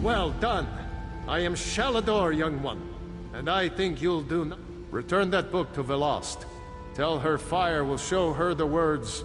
Well done. I am Shalador, young one, and I think you'll do Return that book to Velost. Tell her fire will show her the words.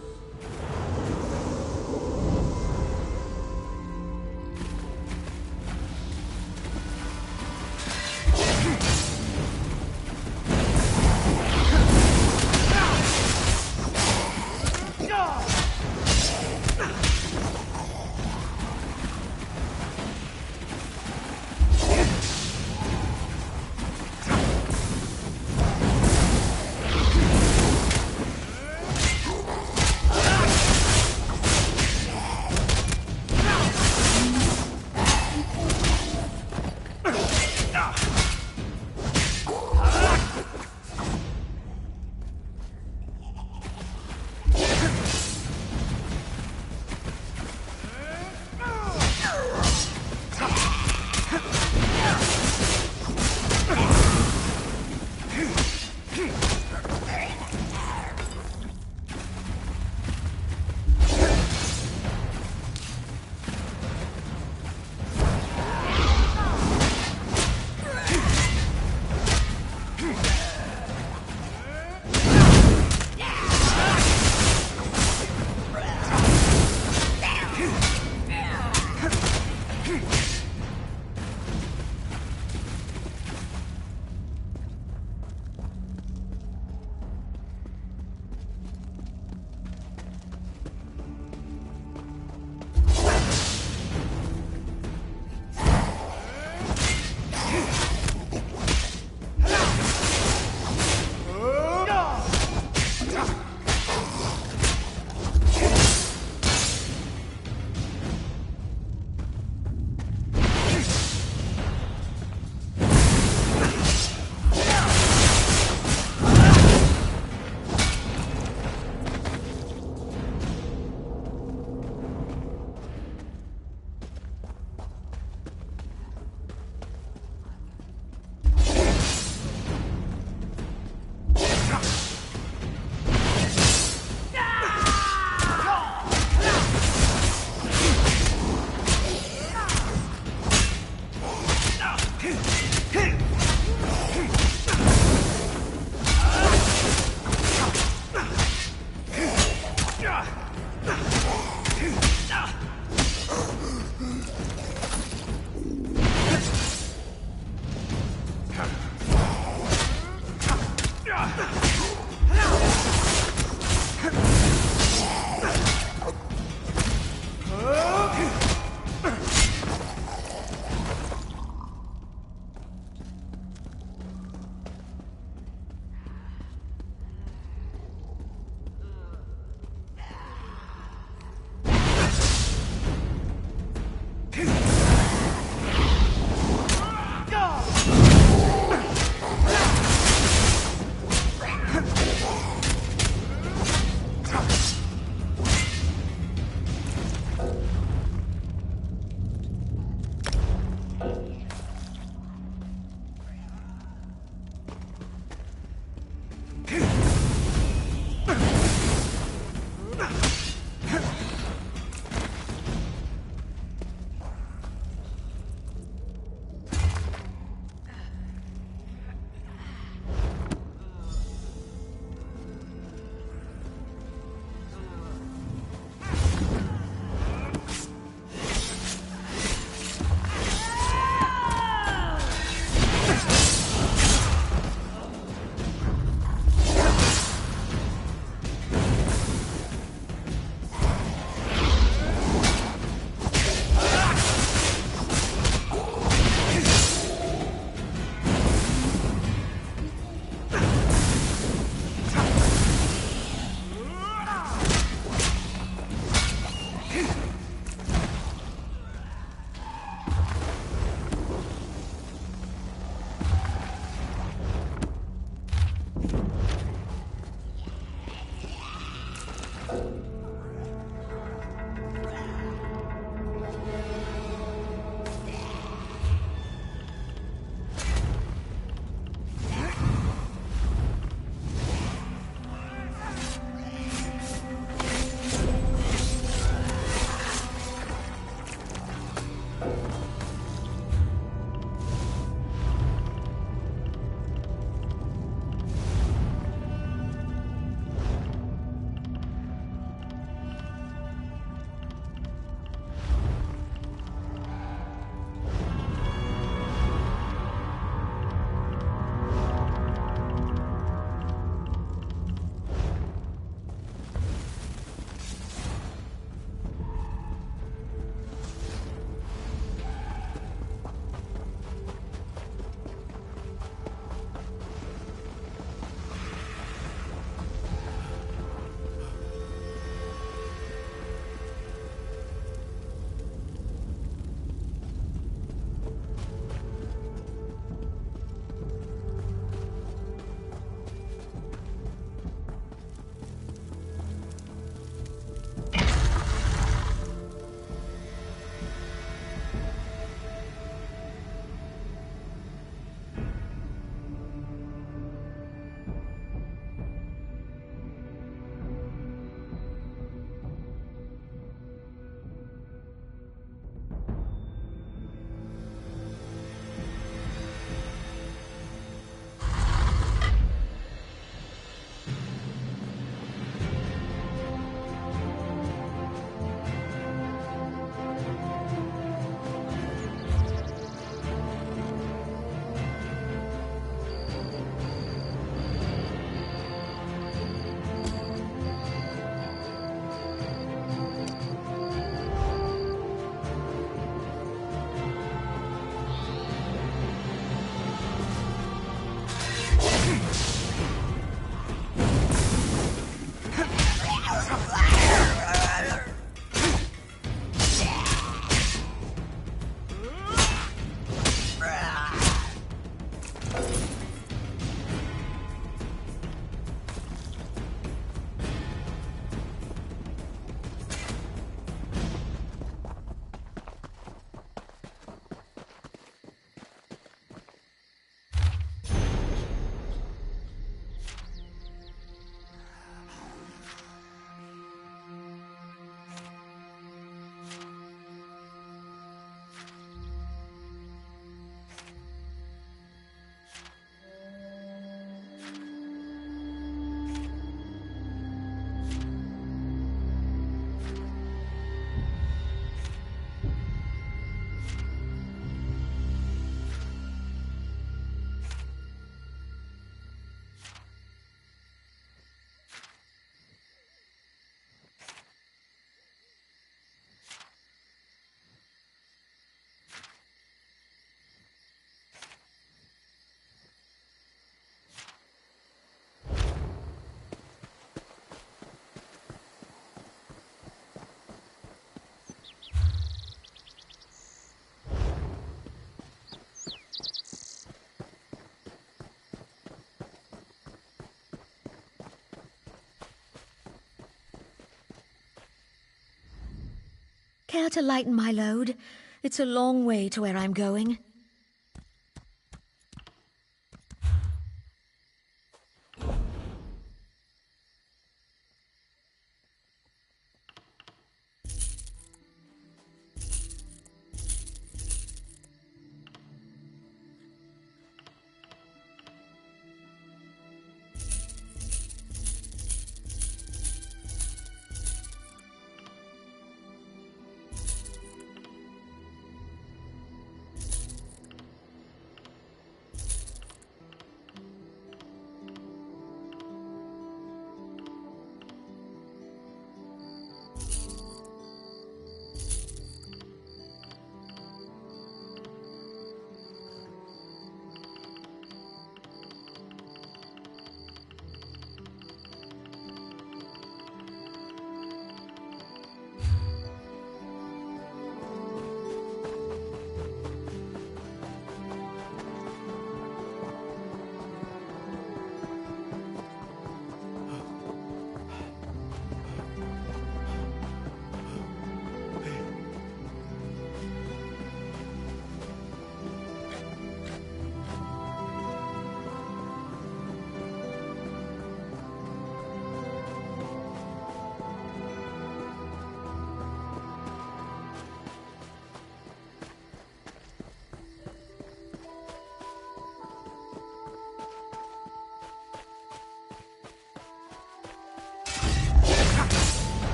Care to lighten my load? It's a long way to where I'm going.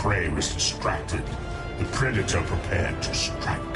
prey was distracted, the predator prepared to strike.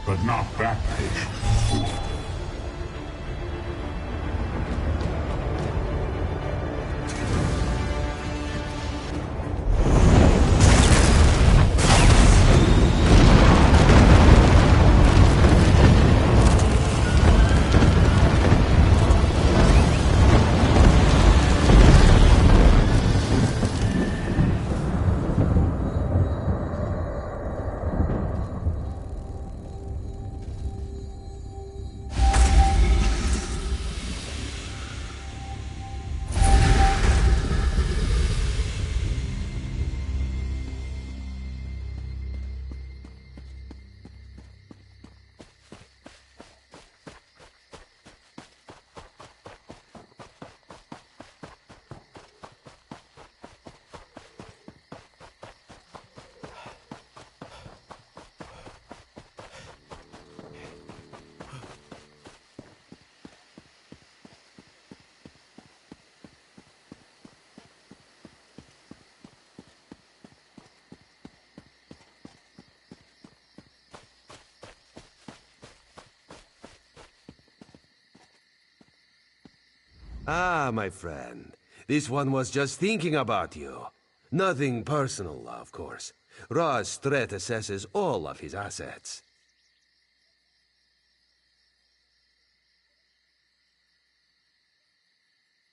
but not that patient. Ah, my friend. This one was just thinking about you. Nothing personal, of course. Ra's threat assesses all of his assets.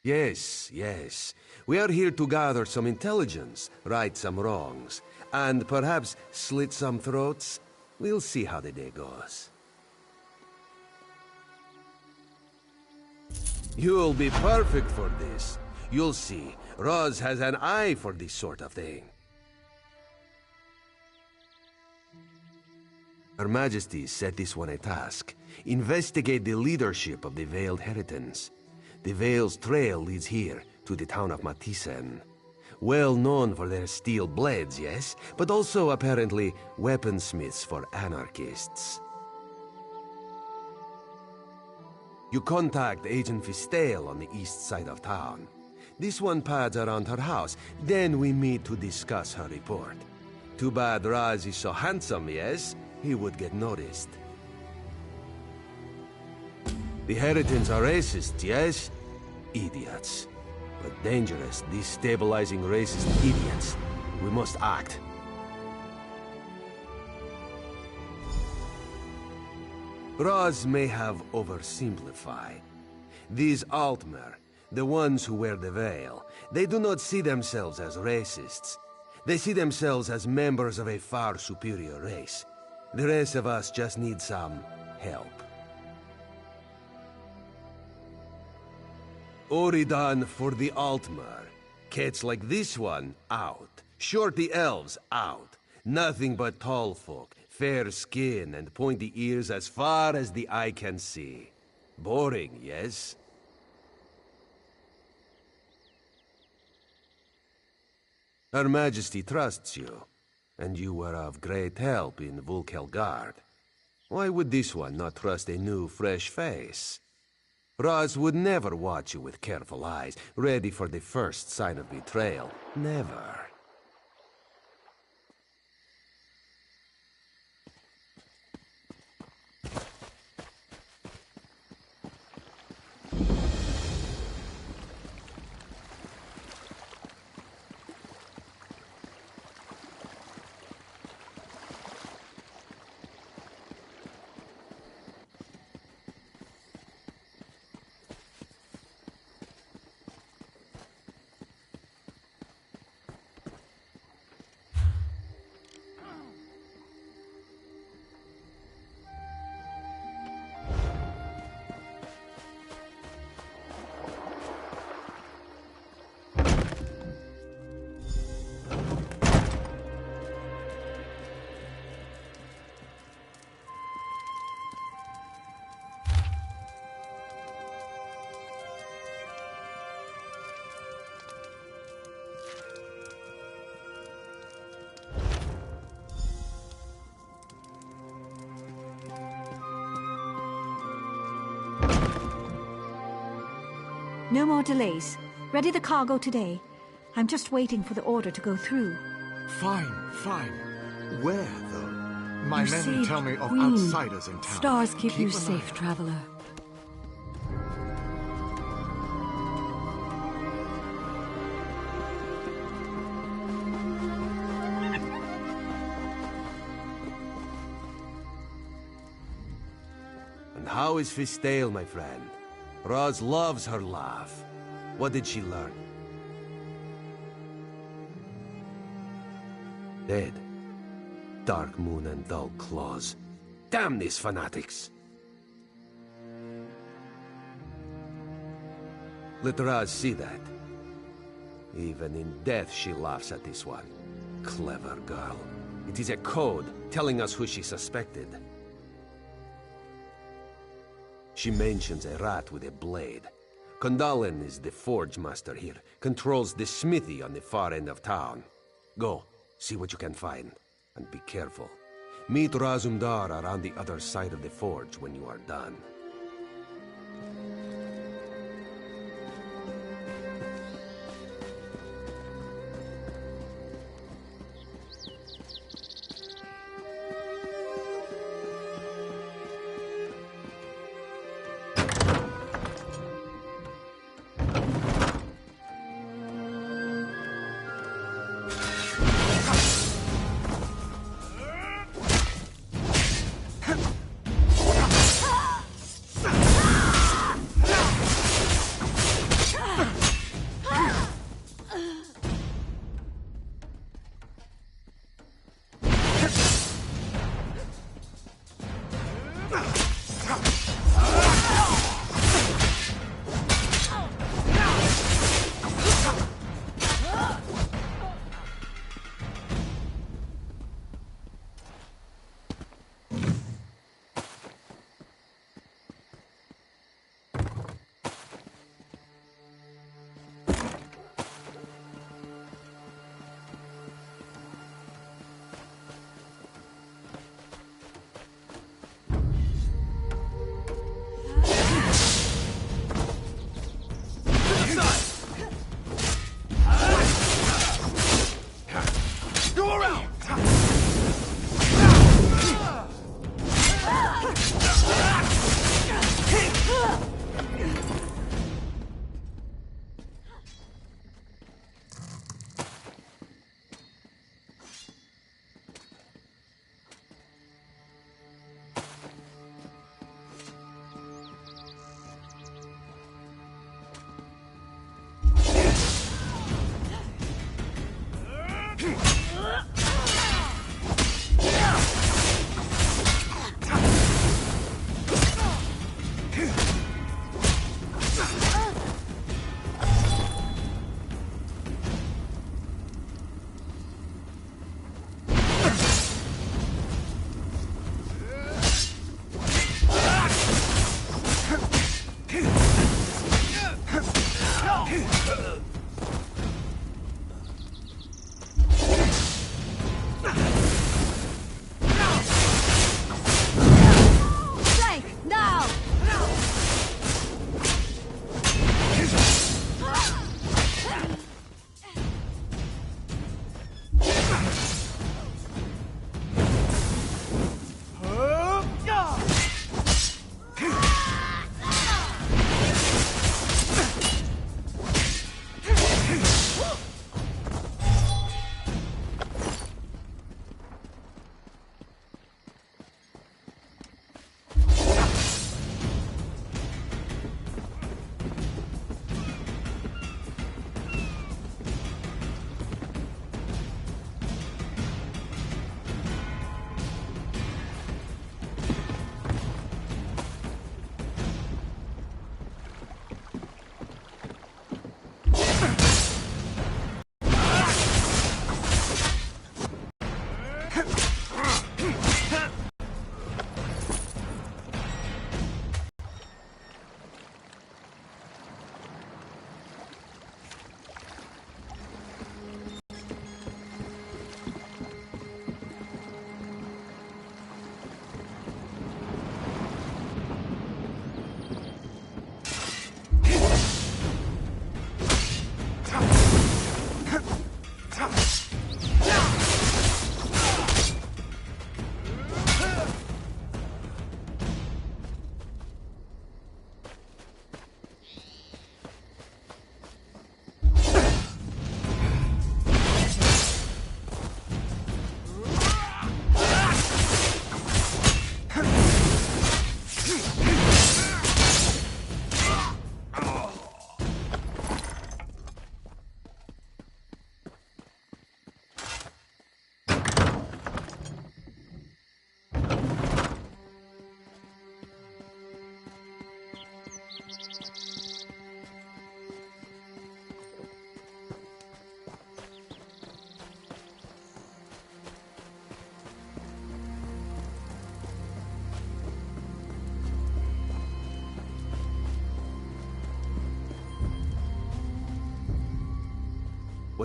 Yes, yes. We are here to gather some intelligence, right some wrongs, and perhaps slit some throats. We'll see how the day goes. You'll be perfect for this. You'll see. Roz has an eye for this sort of thing. Her Majesty set this one a task. Investigate the leadership of the Veiled Heritance. The Veil's trail leads here, to the town of Matisen. Well known for their steel blades, yes? But also, apparently, weaponsmiths for anarchists. You contact Agent Fistale on the east side of town. This one pads around her house, then we meet to discuss her report. Too bad Raz is so handsome, yes? He would get noticed. The Heritans are racist, yes? Idiots. But dangerous, destabilizing racist idiots. We must act. Raz may have oversimplified. These Altmer, the ones who wear the veil, they do not see themselves as racists. They see themselves as members of a far superior race. The rest of us just need some help. Oridan for the Altmer. Cats like this one, out. Shorty elves, out. Nothing but tall folk, fair skin and pointy ears as far as the eye can see. Boring, yes? Her Majesty trusts you, and you were of great help in Vulkelgard. Why would this one not trust a new, fresh face? Raz would never watch you with careful eyes, ready for the first sign of betrayal. Never. No more delays. Ready the cargo today. I'm just waiting for the order to go through. Fine, fine. Where, though? My You men saved tell me of Queen. outsiders in town. Stars keep you an eye safe, out. traveler. And how is Fistale, my friend? Roz loves her laugh. What did she learn? Dead. Dark moon and dull claws. Damn these fanatics! Let Roz see that. Even in death she laughs at this one. Clever girl. It is a code telling us who she suspected. She mentions a rat with a blade. Condalen is the forge master here, controls the smithy on the far end of town. Go, see what you can find, and be careful. Meet Razumdar around the other side of the forge when you are done.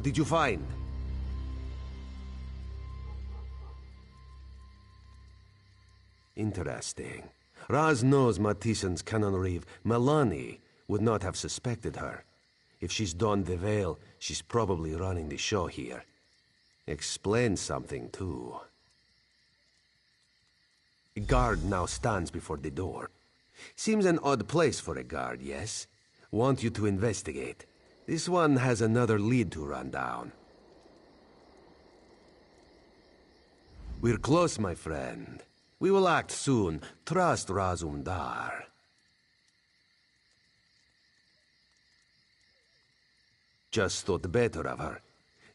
What did you find? Interesting. Raz knows Matissan's canon reeve, Melanie, would not have suspected her. If she's donned the veil, she's probably running the show here. Explains something, too. A guard now stands before the door. Seems an odd place for a guard, yes? Want you to investigate. This one has another lead to run down. We're close, my friend. We will act soon. Trust Razumdar. Just thought better of her.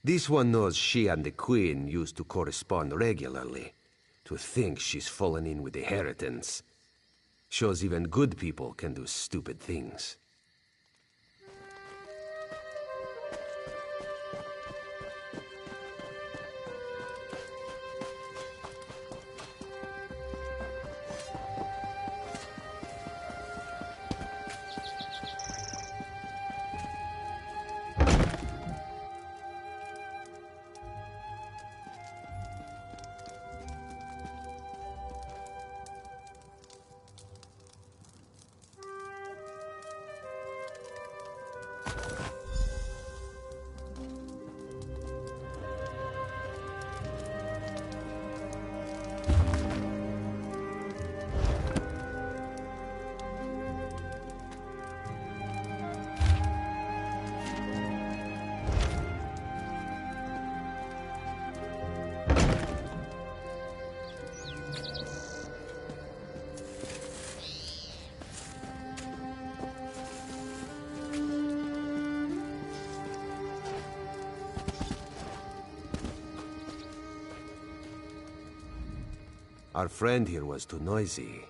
This one knows she and the Queen used to correspond regularly. To think she's fallen in with the inheritance. Shows even good people can do stupid things. Our friend here was too noisy.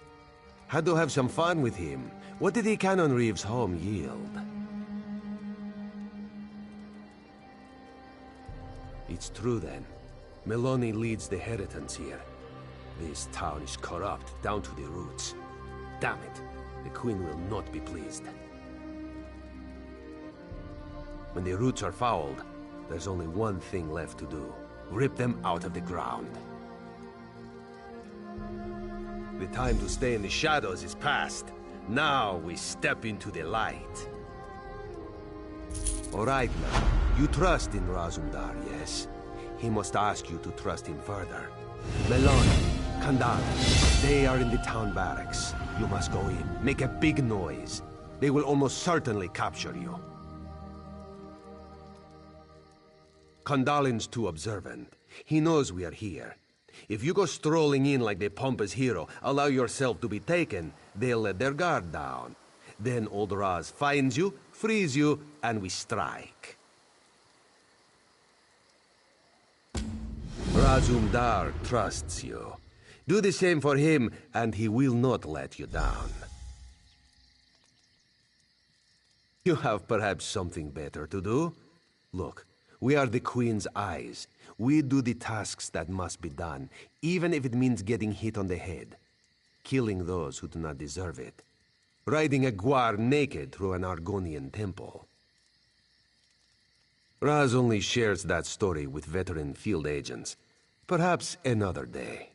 Had to have some fun with him. What did the Canon Reeves' home yield? It's true then. Melanie leads the inheritance here. This town is corrupt down to the roots. Damn it, the Queen will not be pleased. When the roots are fouled, there's only one thing left to do. Rip them out of the ground. The time to stay in the shadows is past. Now we step into the light. All right, now. You trust in Razumdar, yes? He must ask you to trust him further. Melanie, Kandal, they are in the town barracks. You must go in. Make a big noise. They will almost certainly capture you. Kandalin's too observant. He knows we are here. If you go strolling in like the pompous hero, allow yourself to be taken, they'll let their guard down. Then old Raz finds you, frees you, and we strike. Razumdar trusts you. Do the same for him, and he will not let you down. You have perhaps something better to do? Look, we are the Queen's eyes. We do the tasks that must be done, even if it means getting hit on the head. Killing those who do not deserve it. Riding a guar naked through an Argonian temple. Raz only shares that story with veteran field agents. Perhaps another day.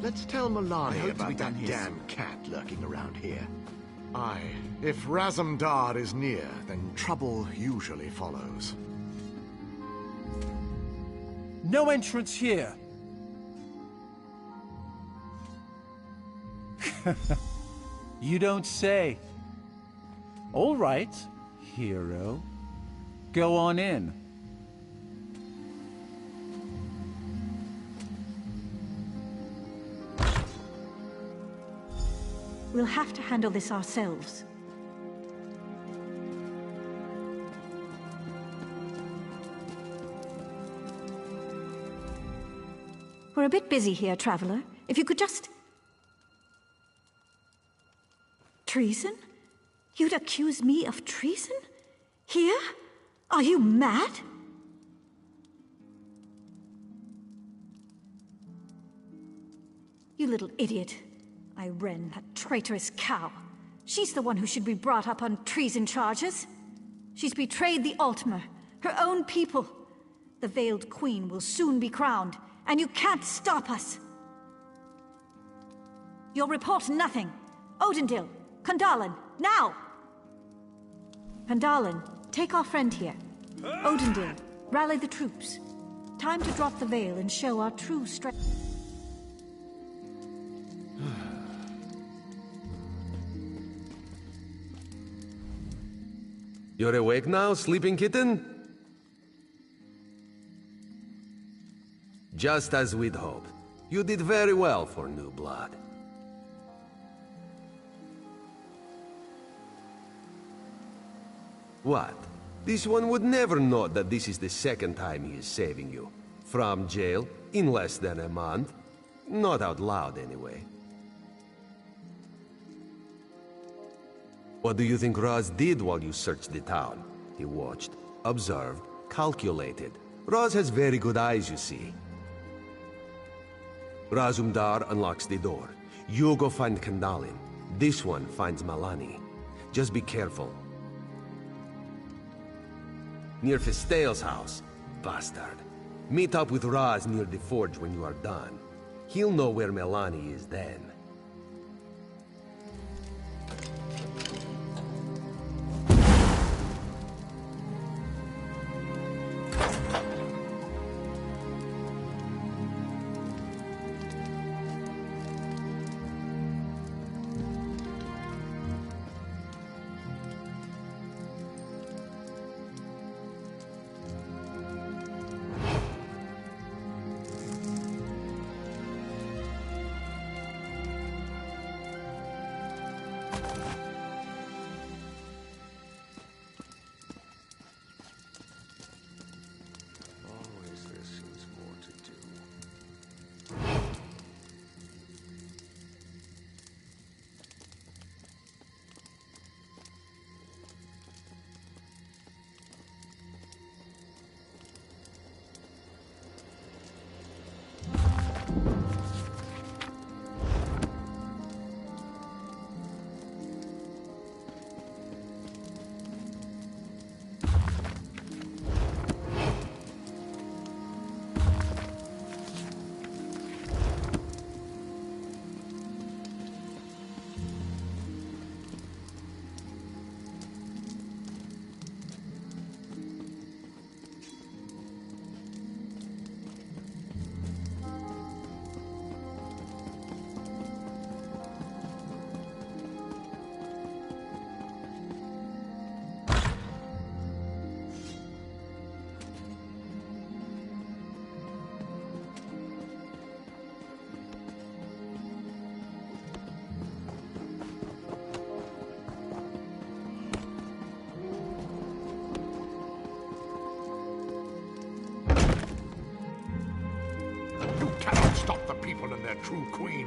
Let's tell Melania about that damn cat lurking around here. Aye, if Razumdar is near, then trouble usually follows. No entrance here. You don't say. All right, hero. Go on in. We'll have to handle this ourselves. We're a bit busy here, Traveler. If you could just... Treason? You'd accuse me of treason? Here? Are you mad? You little idiot. Irene, that traitorous cow. She's the one who should be brought up on treason charges. She's betrayed the Altmer, her own people. The Veiled Queen will soon be crowned, and you can't stop us. You'll report nothing. Odindil, Kandalin, now! Kandalin, take our friend here. Odindil, rally the troops. Time to drop the veil and show our true strength. You're awake now, sleeping kitten? Just as we'd hoped. You did very well for new blood. What? This one would never know that this is the second time he is saving you. From jail, in less than a month. Not out loud, anyway. What do you think Raz did while you searched the town? He watched, observed, calculated. Raz has very good eyes, you see. Razumdar unlocks the door. You go find Kandalin. This one finds Malani. Just be careful. Near Fistail's house. Bastard. Meet up with Raz near the forge when you are done. He'll know where Melani is then. Their true queen.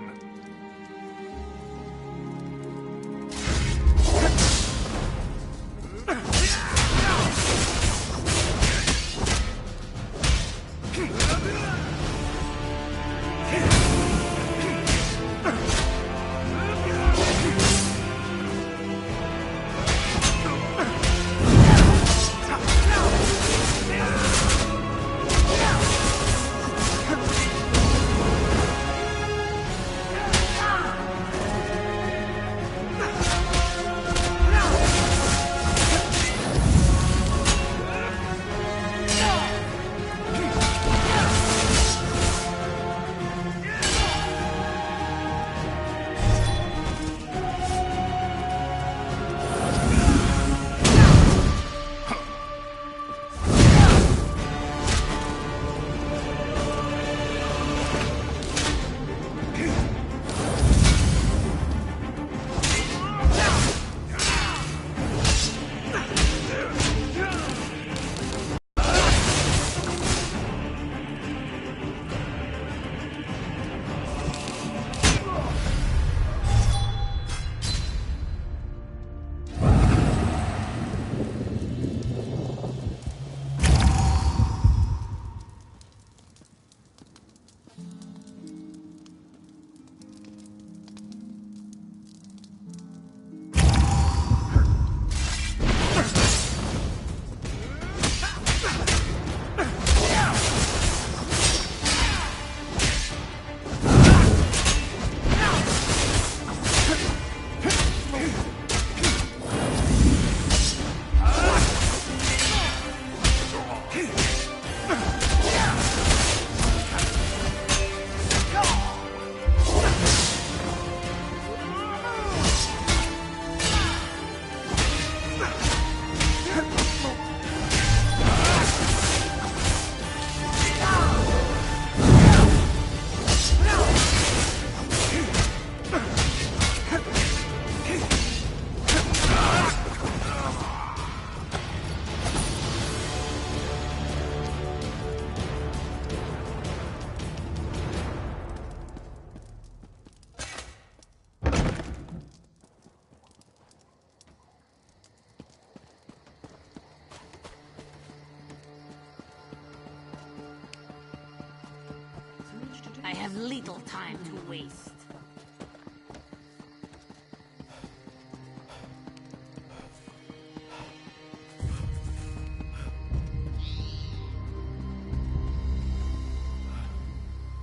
little time to waste.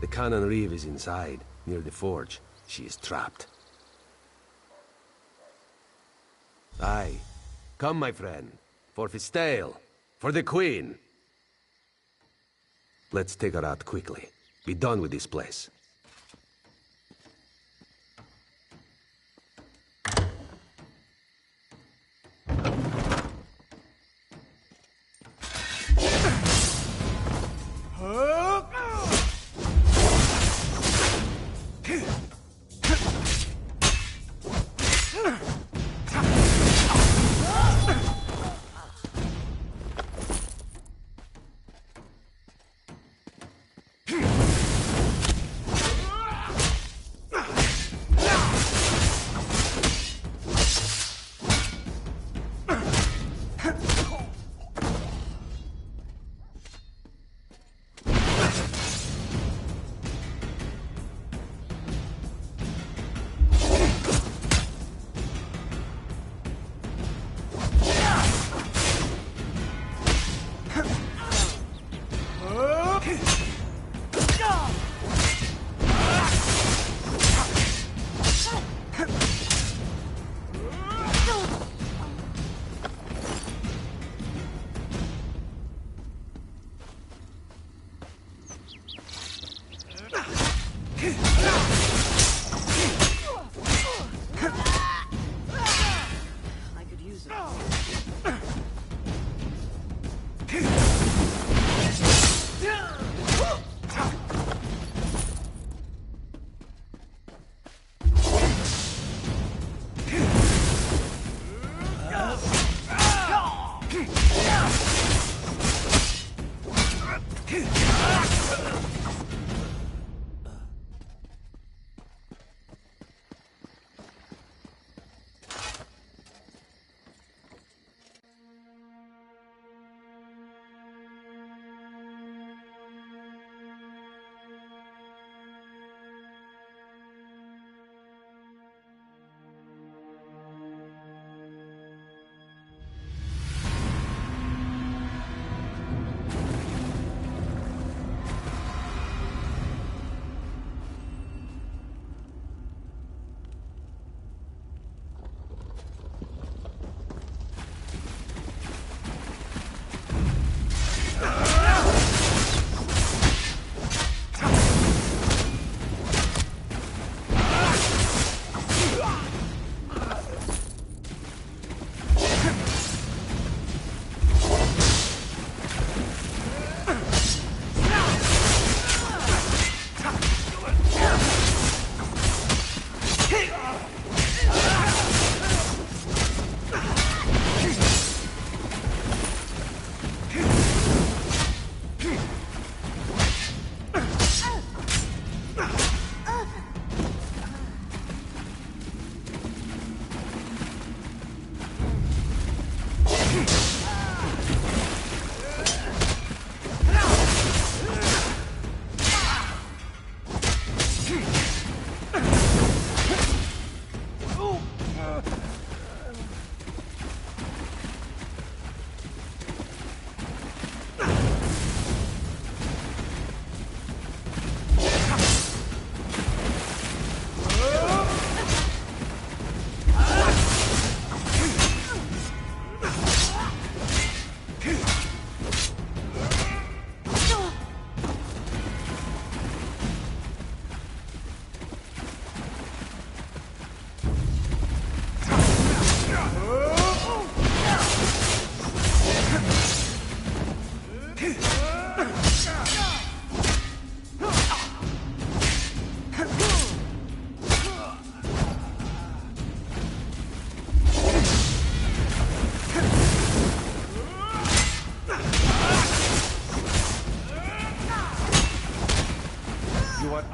The Cannon Reeve is inside, near the forge. She is trapped. Aye. Come, my friend. For Fistale. For the Queen. Let's take her out quickly. Be done with this place.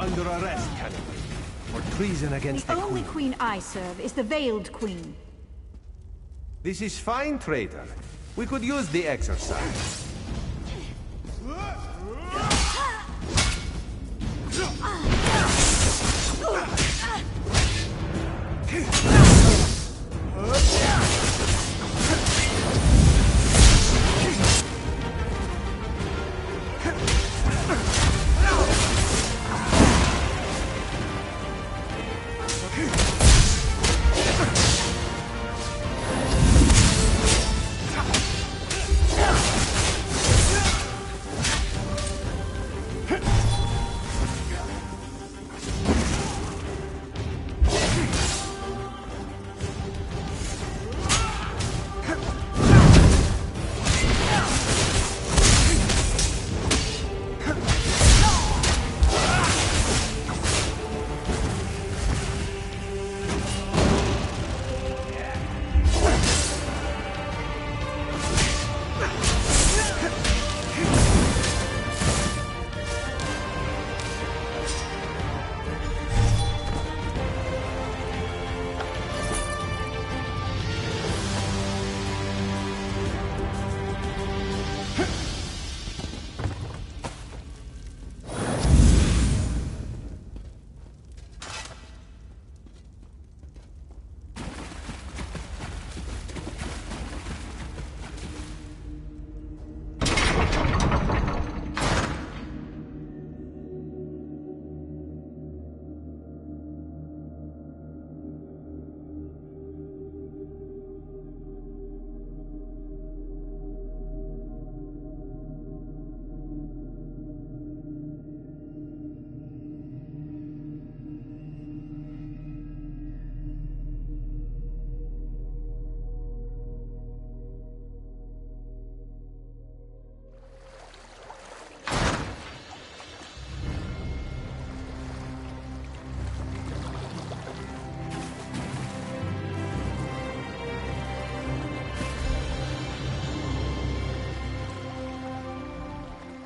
Under arrest, Cannon, for treason against the only Queen. queen I serve is the Veiled Queen. This is fine, traitor. We could use the exercise.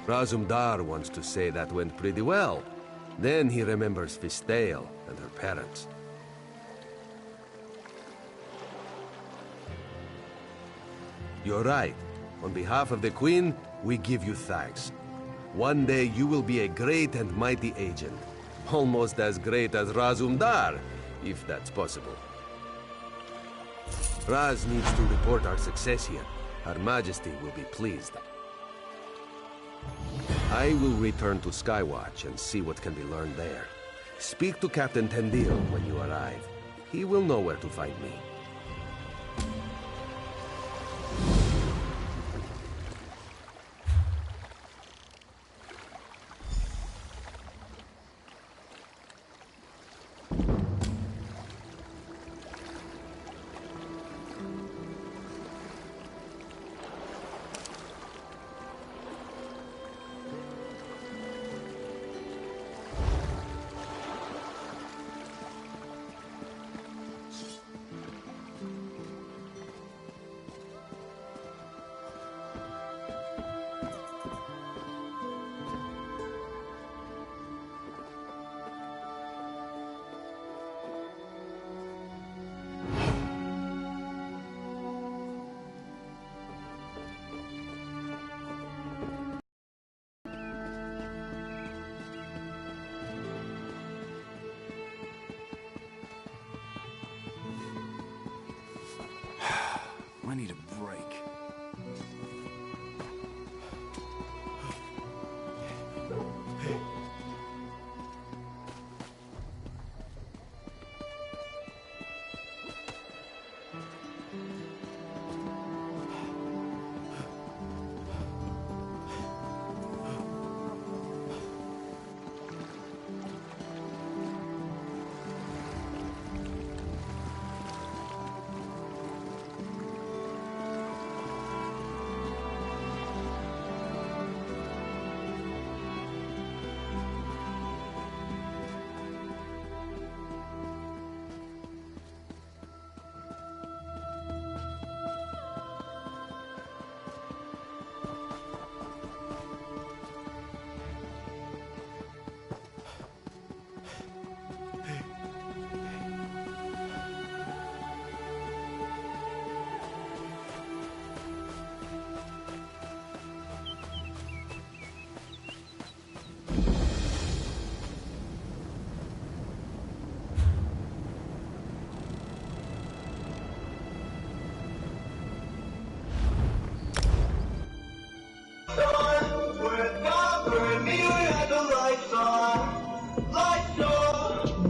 Razumdar wants to say that went pretty well. Then he remembers Fistale and her parents. You're right. On behalf of the Queen, we give you thanks. One day you will be a great and mighty agent. Almost as great as Razumdar, if that's possible. Raz needs to report our success here. Her Majesty will be pleased. I will return to Skywatch and see what can be learned there. Speak to Captain Tendil when you arrive. He will know where to find me. I need a break.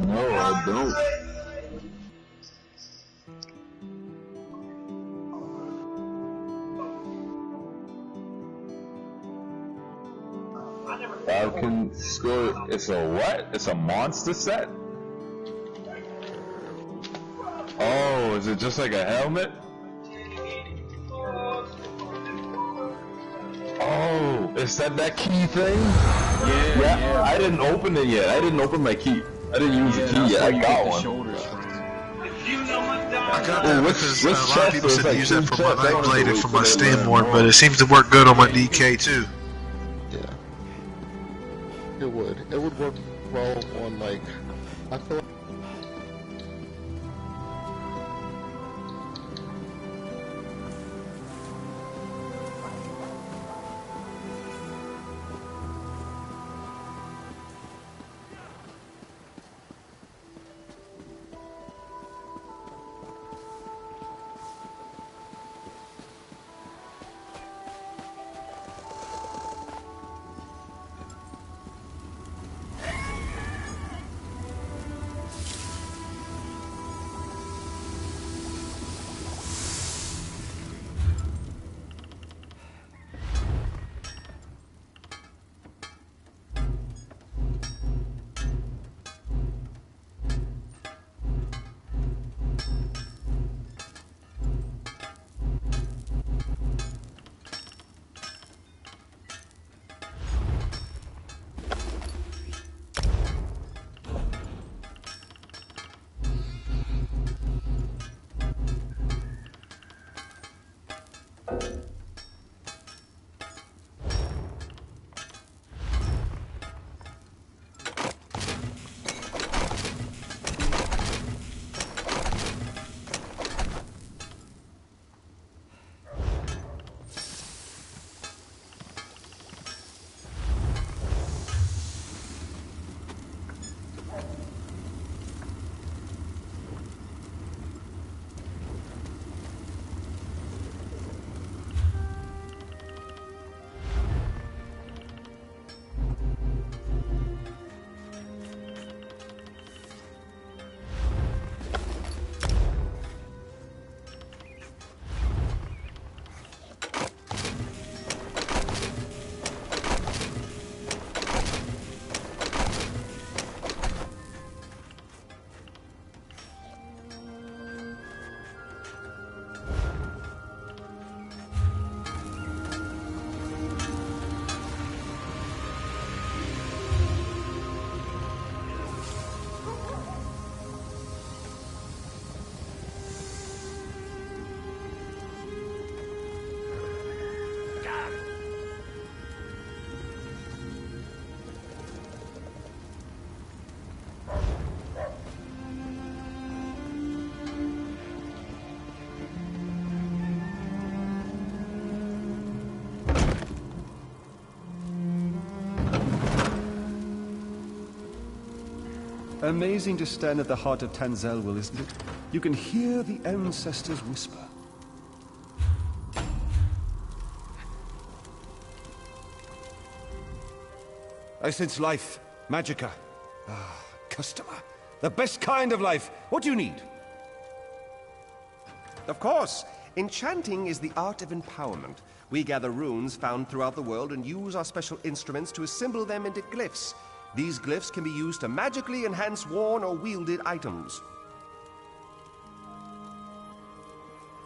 No, I don't. Falcon score. It's a what? It's a monster set? Oh, is it just like a helmet? Oh, is that key thing? Yeah. I didn't open it yet. I didn't open my key. I didn't use the key yet. I got one. I got that because a lot of people said to use that for my Nightblade and for my Stanborn, but it seems to work good on my DK too. Yeah. It would. It would work well on, like, I feel like Amazing to stand at the heart of Tanzelwil, isn't it? You can hear the ancestors whisper. I sense life, magicka. Ah, customer. The best kind of life. What do you need? Of course. Enchanting is the art of empowerment. We gather runes found throughout the world and use our special instruments to assemble them into glyphs. These glyphs can be used to magically enhance worn or wielded items.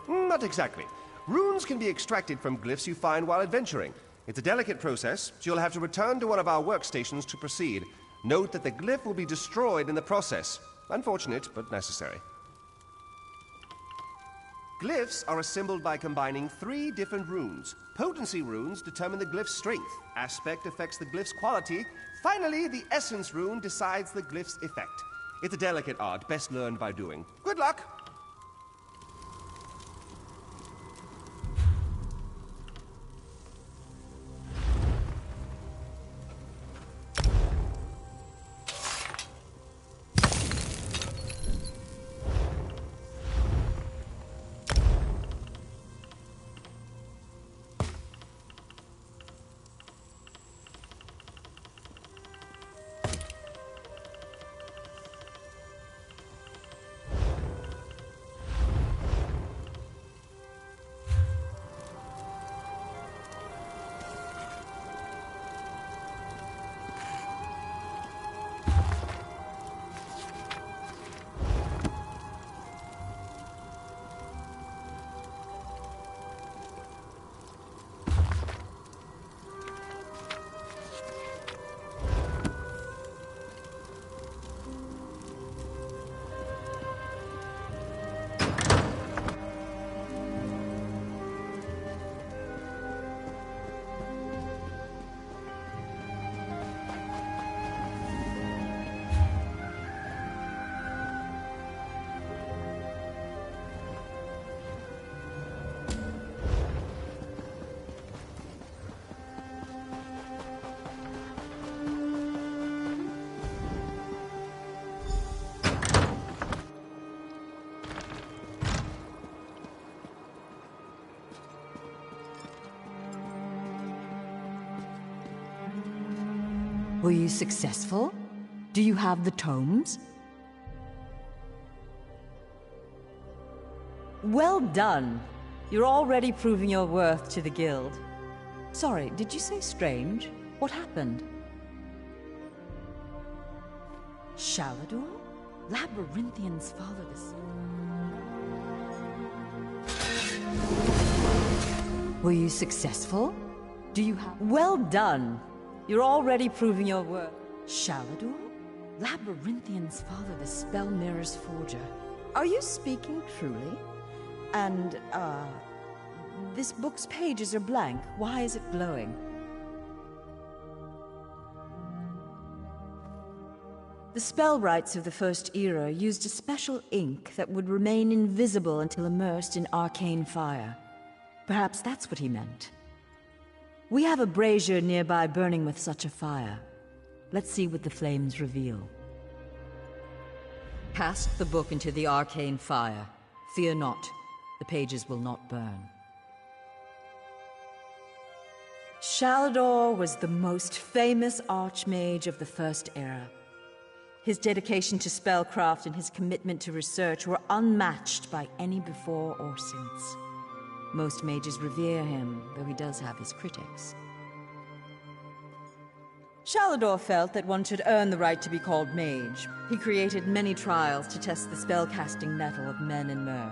Not exactly. Runes can be extracted from glyphs you find while adventuring. It's a delicate process, so you'll have to return to one of our workstations to proceed. Note that the glyph will be destroyed in the process. Unfortunate, but necessary. Glyphs are assembled by combining 3 different runes. Potency runes determine the glyph's strength. Aspect affects the glyph's quality. Finally, the essence rune decides the glyph's effect. It's a delicate art, best learned by doing. Good luck! Were you successful? Do you have the tomes? Well done. You're already proving your worth to the guild. Sorry, did you say strange? What happened? Shalador? Labyrinthian's father Were you successful? Do you have... Well done. You're already proving your worth. Shalador? Labyrinthian's father, the Spell Mirror's forger. Are you speaking truly? And, this book's pages are blank. Why is it glowing? The spellwrights of the First Era used a special ink that would remain invisible until immersed in arcane fire. Perhaps that's what he meant. We have a brazier nearby burning with such a fire. Let's see what the flames reveal. Cast the book into the arcane fire. Fear not, the pages will not burn. Shalador was the most famous archmage of the First Era. His dedication to spellcraft and his commitment to research were unmatched by any before or since. Most mages revere him, though he does have his critics. Shalador felt that one should earn the right to be called mage. He created many trials to test the spellcasting mettle of men in Myr.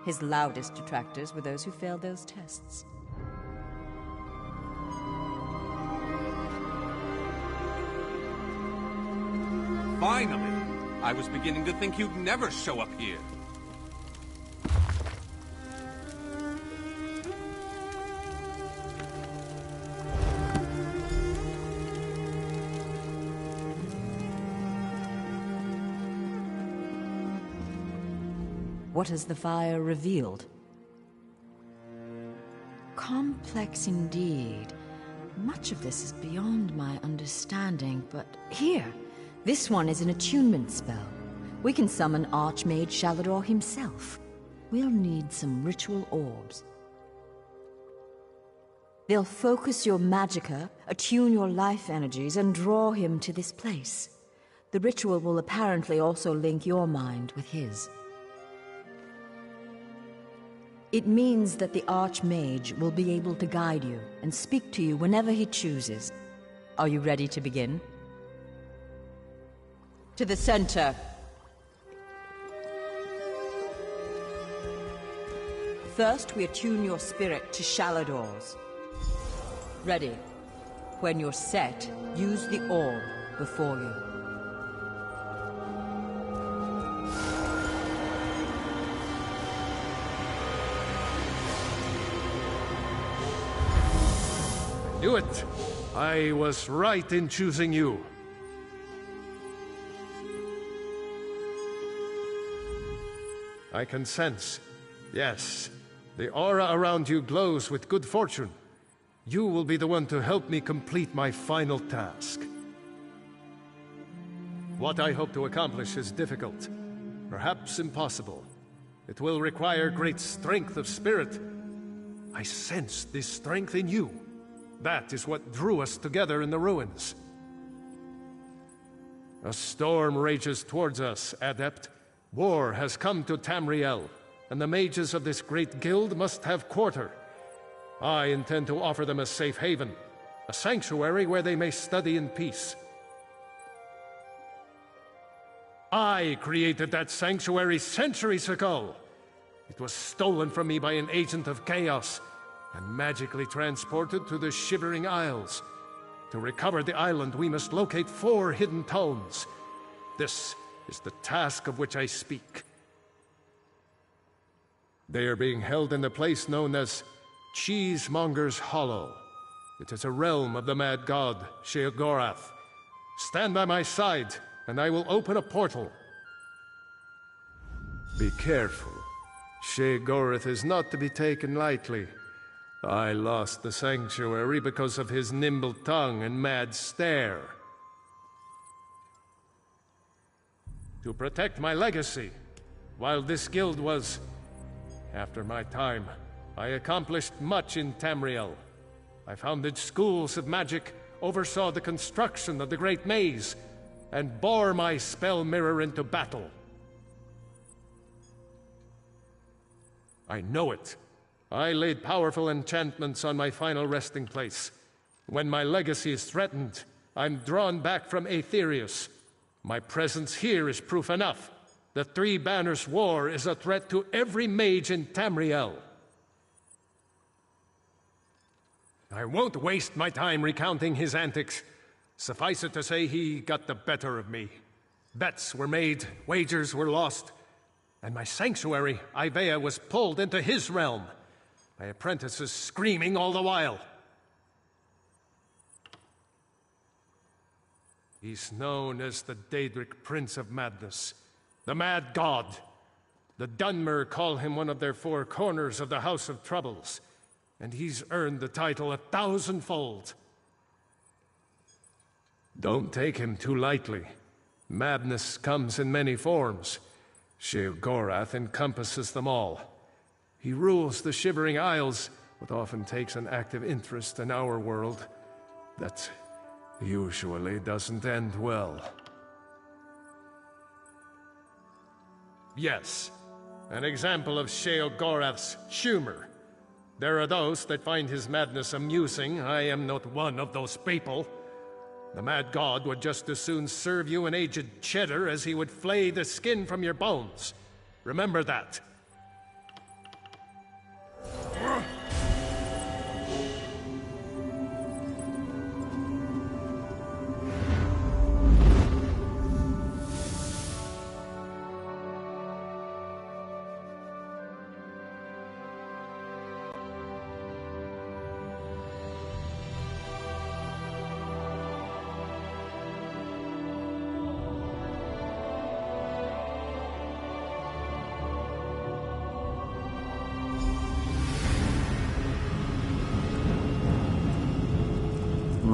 His loudest detractors were those who failed those tests. Finally! I was beginning to think you'd never show up here. What has the fire revealed? Complex indeed. Much of this is beyond my understanding, but here, This one is an attunement spell. We can summon Archmage Shalador himself. We'll need some ritual orbs. They'll focus your magicka, attune your life energies, and draw him to this place. The ritual will apparently also link your mind with his. It means that the Archmage will be able to guide you and speak to you whenever he chooses. Are you ready to begin? To the center. First, we attune your spirit to Shalador's. Ready. When you're set, use the orb before you. Do it! I was right in choosing you. I can sense. Yes, the aura around you glows with good fortune. You will be the one to help me complete my final task. What I hope to accomplish is difficult, perhaps impossible. It will require great strength of spirit. I sense this strength in you. That is what drew us together in the ruins. A storm rages towards us, Adept. War has come to Tamriel, and the mages of this great guild must have quarter. I intend to offer them a safe haven, a sanctuary where they may study in peace. I created that sanctuary centuries ago. It was stolen from me by an agent of chaos and magically transported to the Shivering Isles. To recover the island, we must locate 4 hidden tomes. This is the task of which I speak. They are being held in the place known as Cheesemonger's Hollow. It is a realm of the mad god, Sheogorath. Stand by my side, and I will open a portal. Be careful. Sheogorath is not to be taken lightly. I lost the sanctuary because of his nimble tongue and mad stare. To protect my legacy, while this guild was after my time, I accomplished much in Tamriel. I founded schools of magic, oversaw the construction of the Great Maze, and bore my spell mirror into battle. I know it. I laid powerful enchantments on my final resting place. When my legacy is threatened, I'm drawn back from Aetherius. My presence here is proof enough. The Three Banners War is a threat to every mage in Tamriel. I won't waste my time recounting his antics. Suffice it to say, he got the better of me. Bets were made, wagers were lost, and my sanctuary, Ivea, was pulled into his realm. My apprentices screaming all the while. He's known as the Daedric Prince of Madness, the Mad God. The Dunmer call him one of their 4 corners of the House of Troubles, and he's earned the title 1,000-fold. Don't take him too lightly. Madness comes in many forms. Sheogorath encompasses them all. He rules the Shivering Isles, but often takes an active interest in our world. That usually doesn't end well. Yes, an example of Sheogorath's humor. There are those that find his madness amusing. I am not one of those people. The Mad God would just as soon serve you an aged cheddar as he would flay the skin from your bones. Remember that.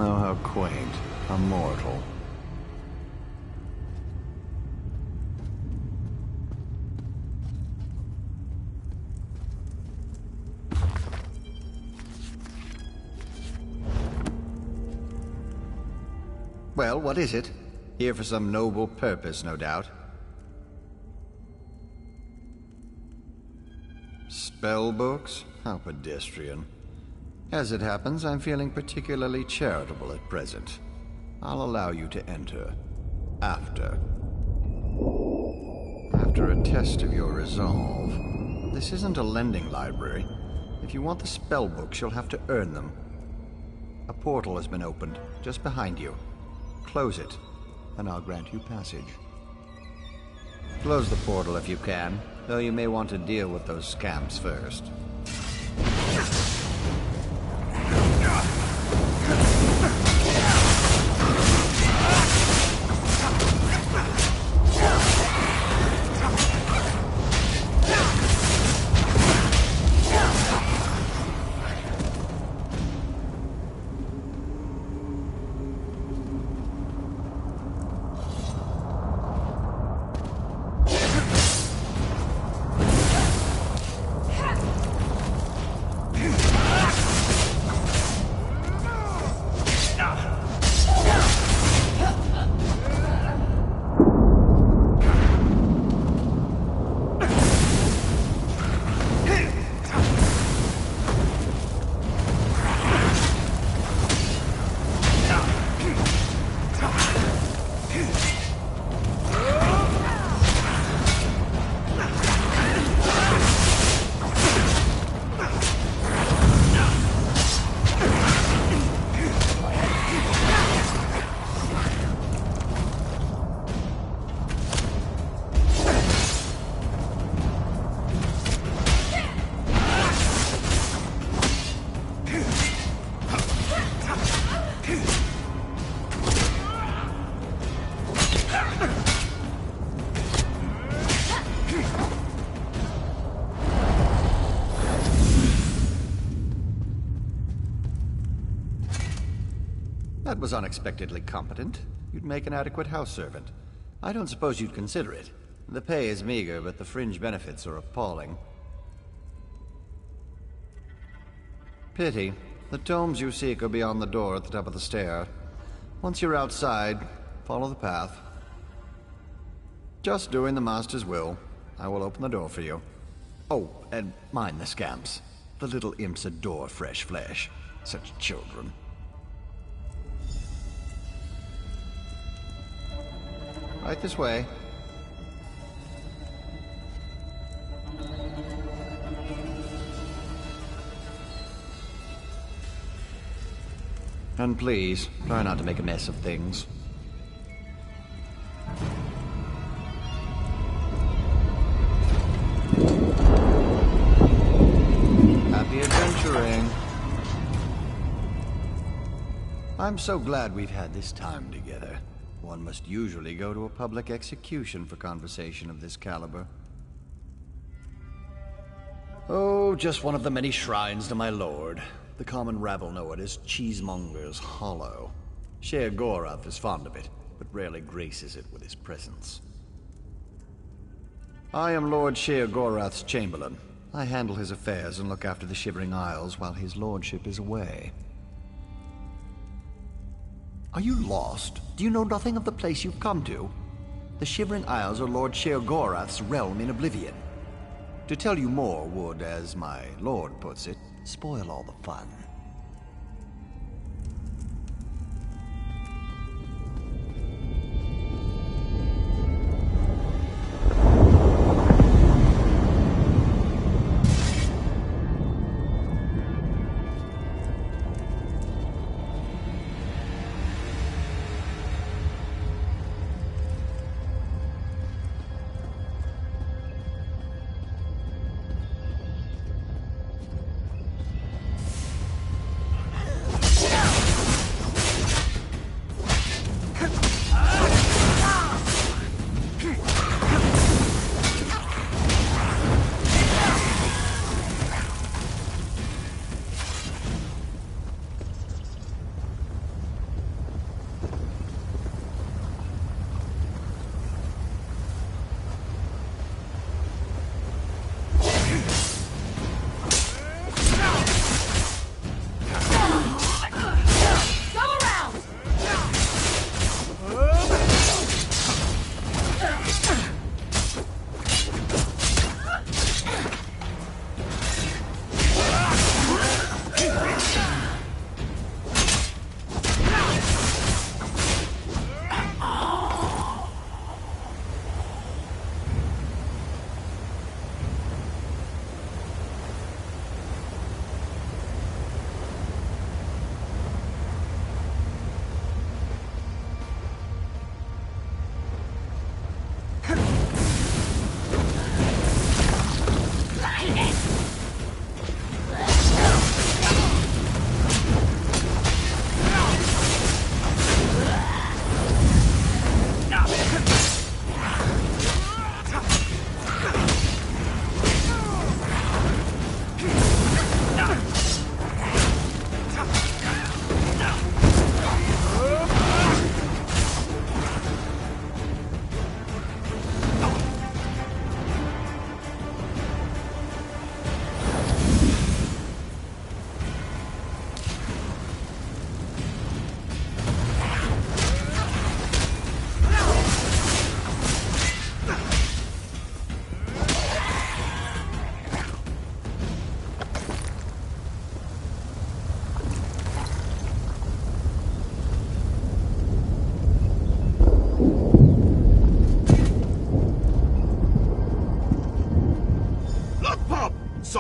Oh, how quaint. A mortal. Well, what is it? Here for some noble purpose, no doubt. Spell books? How pedestrian. As it happens, I'm feeling particularly charitable at present. I'll allow you to enter. After a test of your resolve. This isn't a lending library. If you want the spell books, you'll have to earn them. A portal has been opened, just behind you. Close it, and I'll grant you passage. Close the portal if you can, though you may want to deal with those scamps first. That was unexpectedly competent. You'd make an adequate house servant. I don't suppose you'd consider it. The pay is meager, but the fringe benefits are appalling. Pity. The tomes you seek are beyond the door at the top of the stair. Once you're outside, follow the path. Just doing the Master's will. I will open the door for you. Oh, and mind the scamps. The little imps adore fresh flesh. Such children. Right this way. And please, try not to make a mess of things. Happy adventuring. I'm so glad we've had this time together. One must usually go to a public execution for conversation of this caliber. Oh, just one of the many shrines to my lord. The common rabble know it as Cheesemonger's Hollow. Sher Gorath is fond of it, but rarely graces it with his presence. I am Lord Sher Gorath's Chamberlain. I handle his affairs and look after the Shivering Isles while his lordship is away. Are you lost? Do you know nothing of the place you've come to? The Shivering Isles are Lord Sher Gorath's realm in oblivion. To tell you more would, as my lord puts it, spoil all the fun.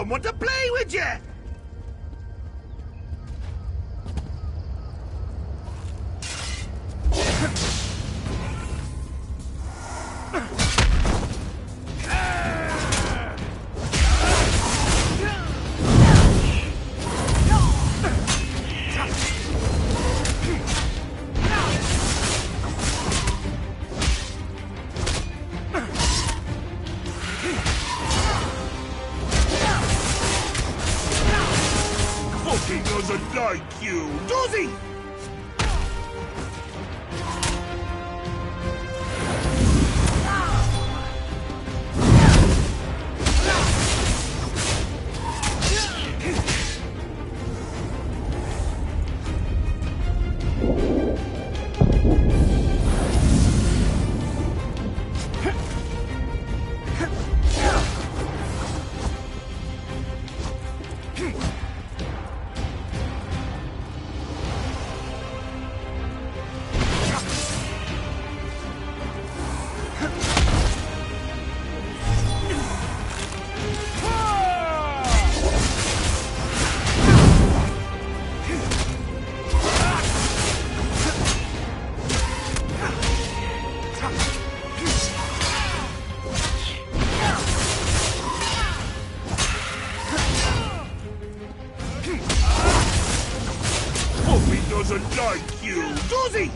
someone to play with you! He doesn't like you, does he? Doesn't like you, does he?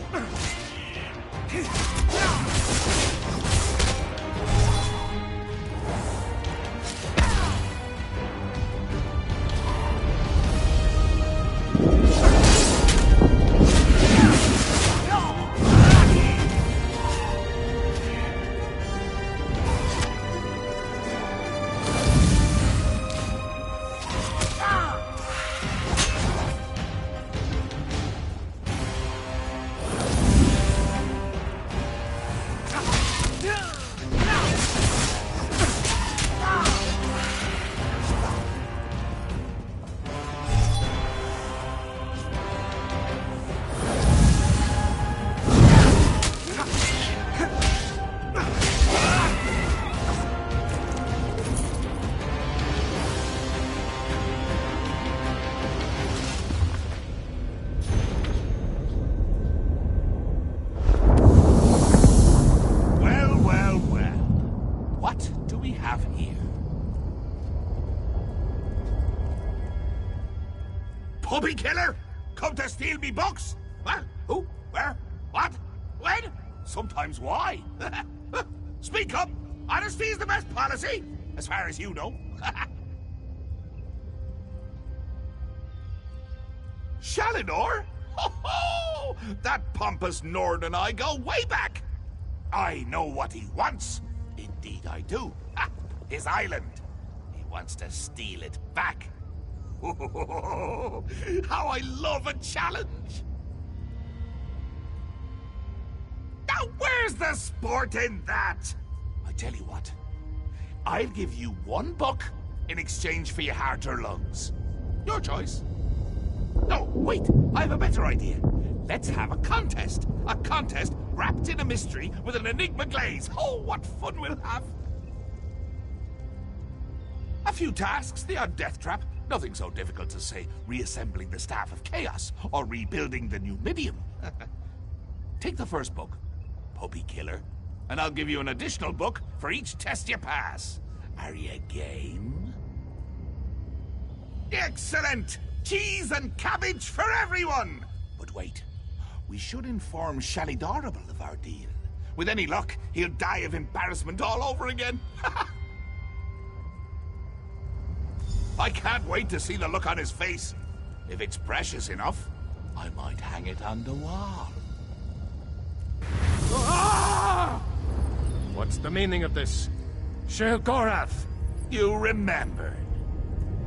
Puppy killer? Come to steal me books? What? Who? Where? What? When? Sometimes why? Speak up! Honesty is the best policy, as far as you know. Shalinor? Ho-ho! That pompous Nord and I go way back. I know what he wants. Indeed I do. Ha! His island. He wants to steal it back. How I love a challenge! Now where's the sport in that? I tell you what, I'll give you one book in exchange for your heart or lungs. Your choice. No, wait, I have a better idea. Let's have a contest. A contest wrapped in a mystery with an enigma glaze. Oh, what fun we'll have. A few tasks, the odd death trap. Nothing so difficult to say reassembling the Staff of Chaos or rebuilding the Numidium. Take the first book, Puppy Killer, and I'll give you an additional book for each test you pass. Are you game? Excellent! Cheese and cabbage for everyone! But wait, we should inform Shalidorable of our deal. With any luck, he'll die of embarrassment all over again. I can't wait to see the look on his face. If it's precious enough, I might hang it on the wall. Ah! What's the meaning of this? Sheogorath! You remembered.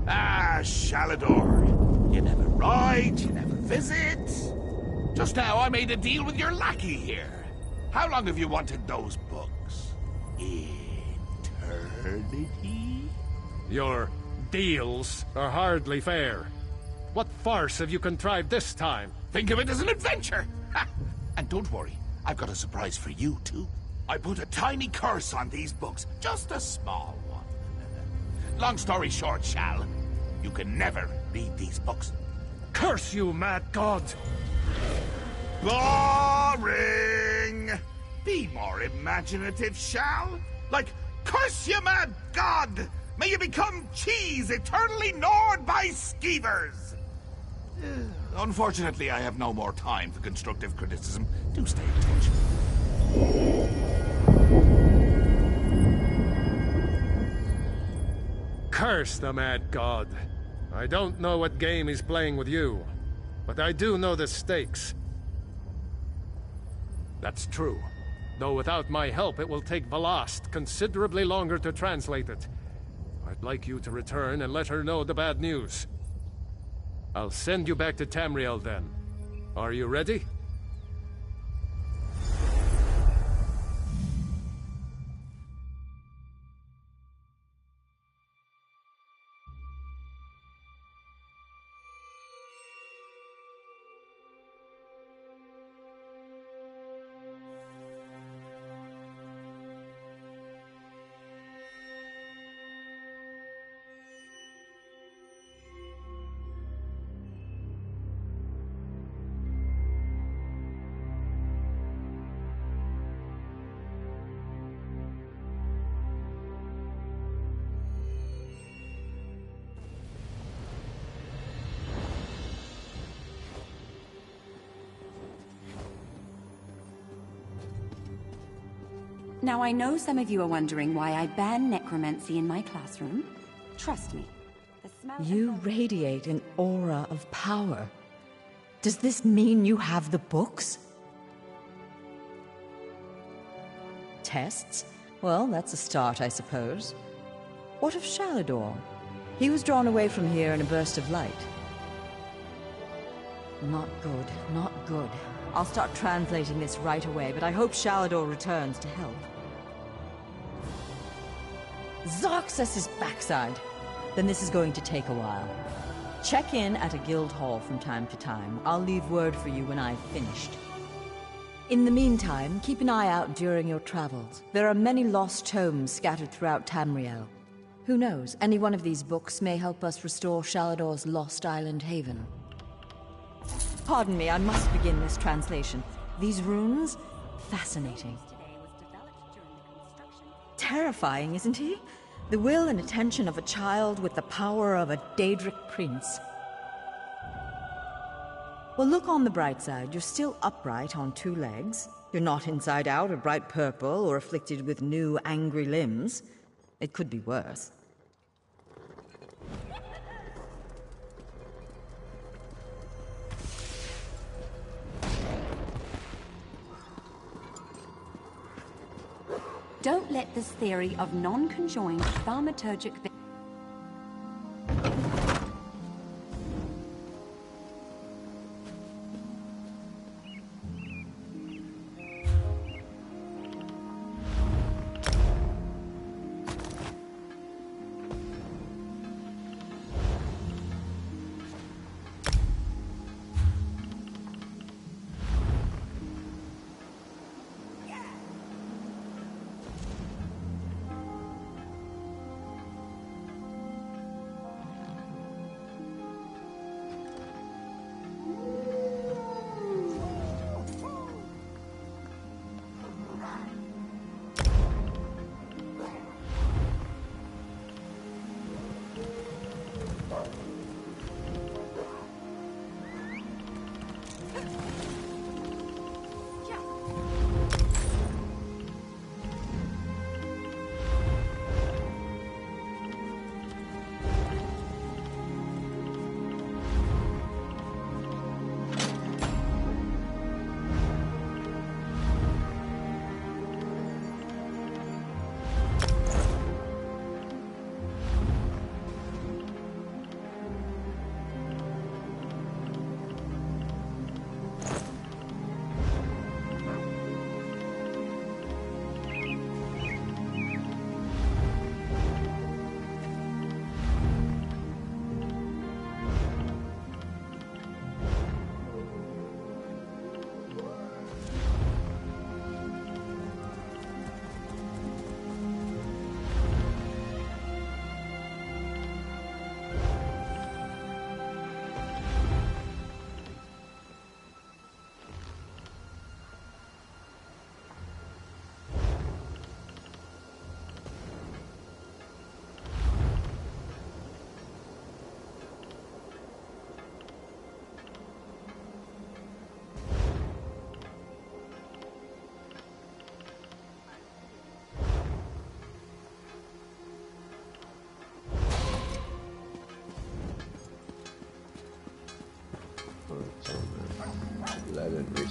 Ah, Shalador. You never ride, you never visit. Just now I made a deal with your lackey here. How long have you wanted those books? Eternity? Your deals are hardly fair. What farce have you contrived this time? Think of it as an adventure! Ha! And don't worry, I've got a surprise for you, too. I put a tiny curse on these books, just a small one. Long story short, Shal, you can never read these books. Curse you, mad god! Boring! Be more imaginative, Shal. Like, curse you, mad god! May you become cheese eternally gnawed by skeevers! Unfortunately, I have no more time for constructive criticism. Do stay in touch. Curse the mad god. I don't know what game he's playing with you, but I do know the stakes. That's true. Though without my help, it will take Velast considerably longer to translate it. I'd like you to return and let her know the bad news. I'll send you back to Tamriel then. Are you ready? Now, I know some of you are wondering why I ban necromancy in my classroom. Trust me. The smell You radiate an aura of power. Does this mean you have the books? Tests? Well, that's a start, I suppose. What of Shalador? He was drawn away from here in a burst of light. Not good, not good. I'll start translating this right away, but I hope Shalador returns to help. Zarxus' backside! Then this is going to take a while. Check in at a guild hall from time to time. I'll leave word for you when I've finished. In the meantime, keep an eye out during your travels. There are many lost tomes scattered throughout Tamriel. Who knows, any one of these books may help us restore Shalador's lost island haven. Pardon me, I must begin this translation. These runes? Fascinating. Terrifying, isn't he? The will and attention of a child with the power of a Daedric prince. Well, look on the bright side. You're still upright on 2 legs. You're not inside out or bright purple or afflicted with new angry limbs. It could be worse. Don't let this theory of non-conjoined thaumaturgic...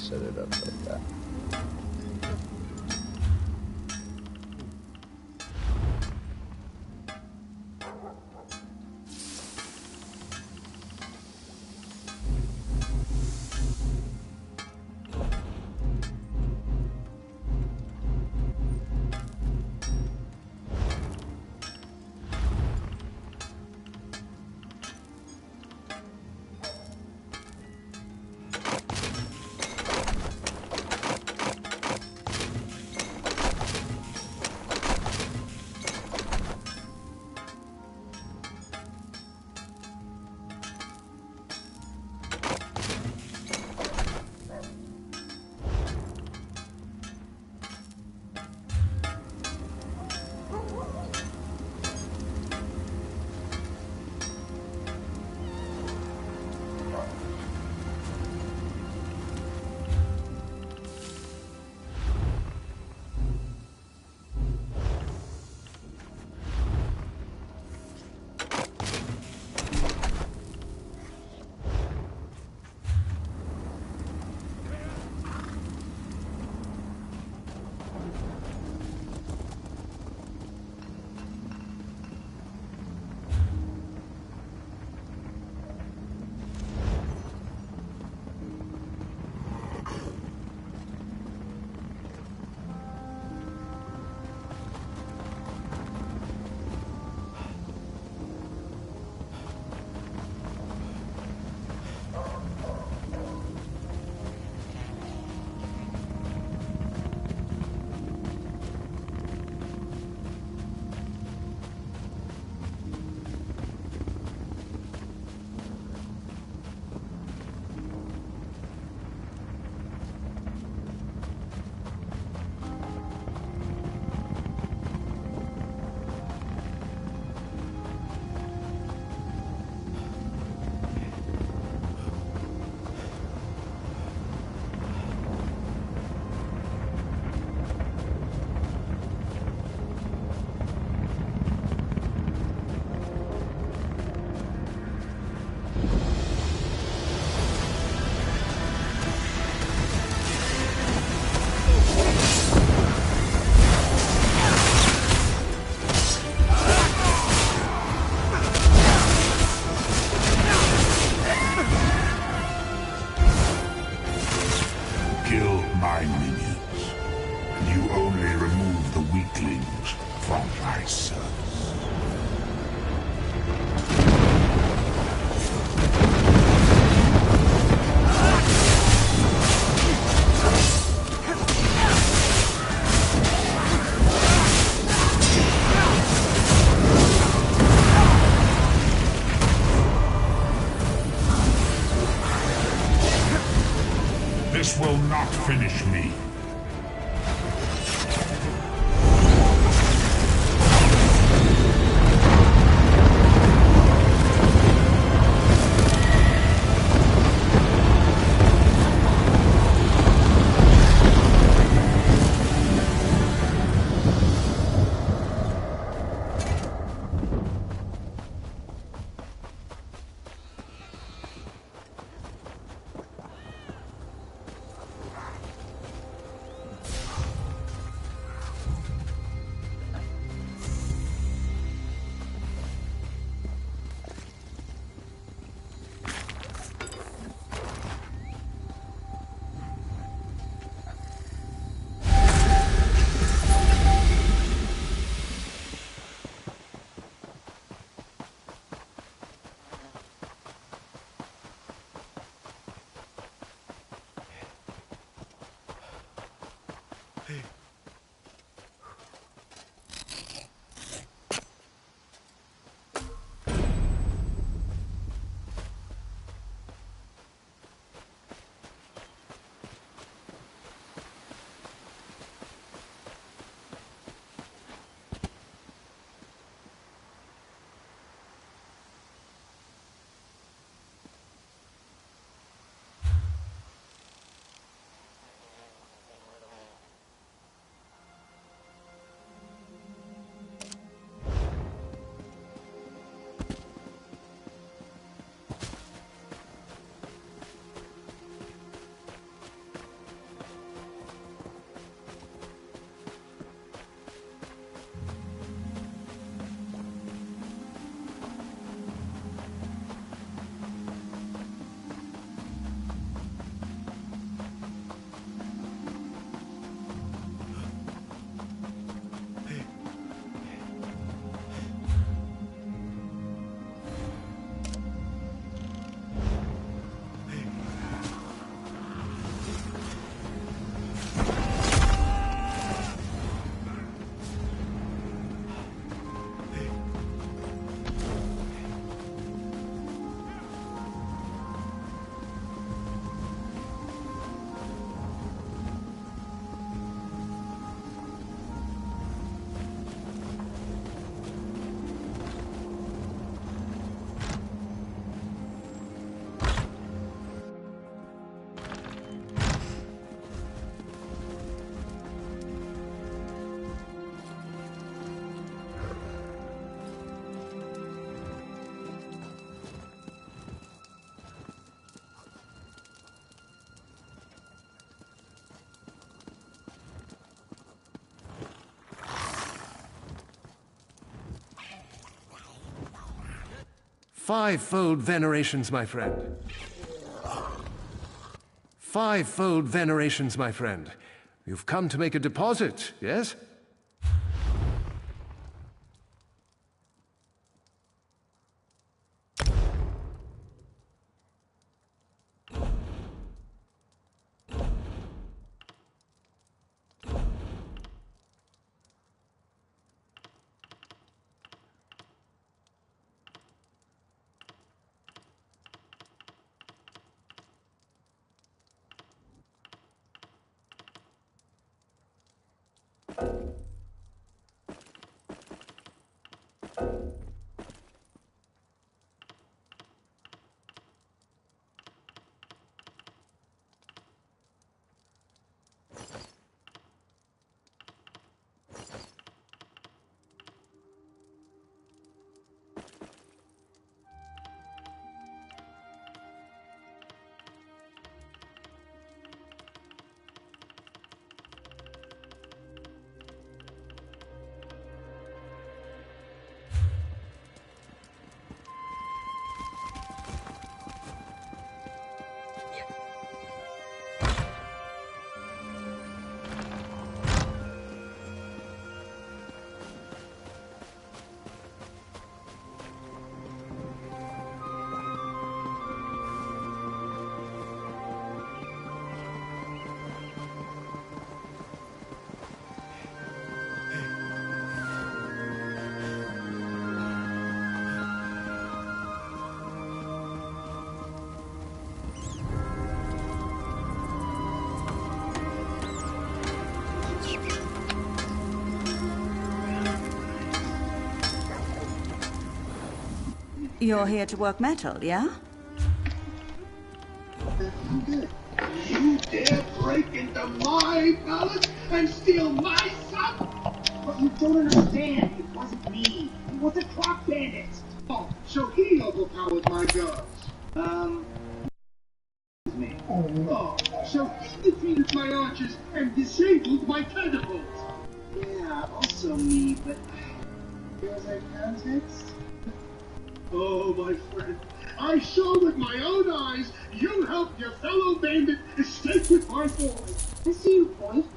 set it up like that. This will not finish me. Fivefold venerations, my friend. Fivefold venerations, my friend. You've come to make a deposit, yes? You're here to work metal, yeah? You dare break into my palace and steal my son? But you don't understand. It wasn't me. It was a clock bandit. Oh, so he overpowered my guards. Me. Oh, so he defeated my archers and disabled my catapults. Yeah, also me, but there's a context. Oh, my friend, I saw with my own eyes you helped your fellow bandit escape with my boy. I see your point.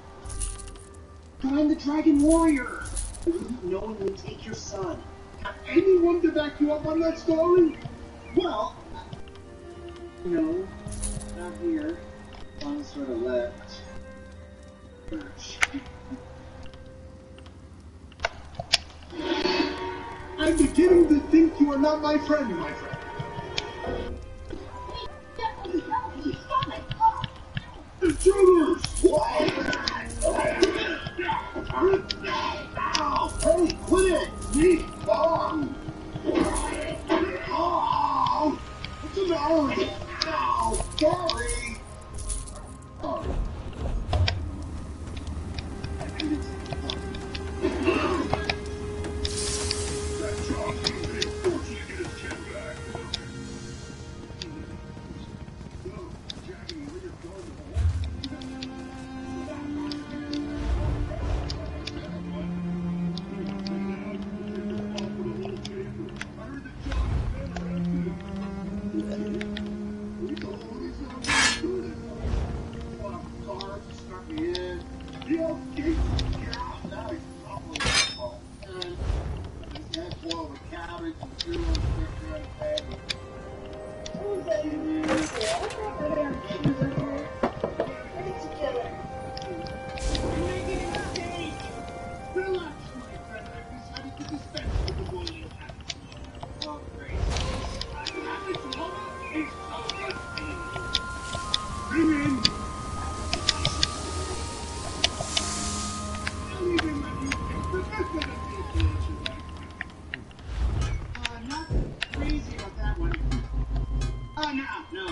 But I'm the Dragon Warrior. I wouldn't knowingly take your son. Have anyone to back you up on that story? Well, no, not here. One sort of left. I'm beginning to think you are not my friend, my friend. Intruders! Ow! Hey, quit it! Me? Oh! What's the matter? Ow! Sorry! Sorry.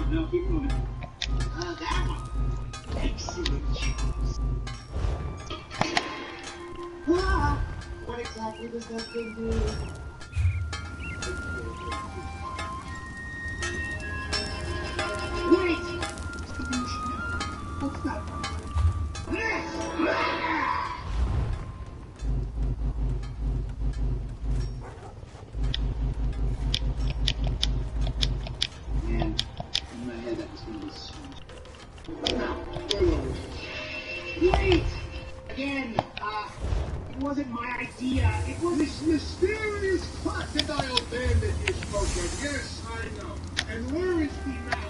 No, keep moving. That one. Excellent choice. Ah, what exactly does that thing do? Wait! What's that? This mysterious crocodile bandit you spoke of, yes, I know. And where is he now?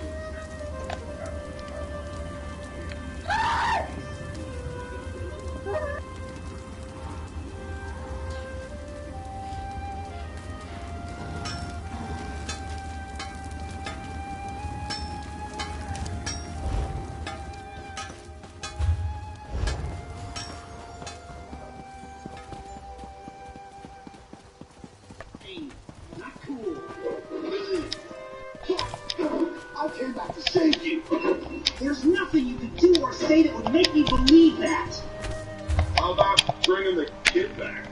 Not cool. I came back to save you. There's nothing you can do or say that would make me believe that. How about bringing the kid back?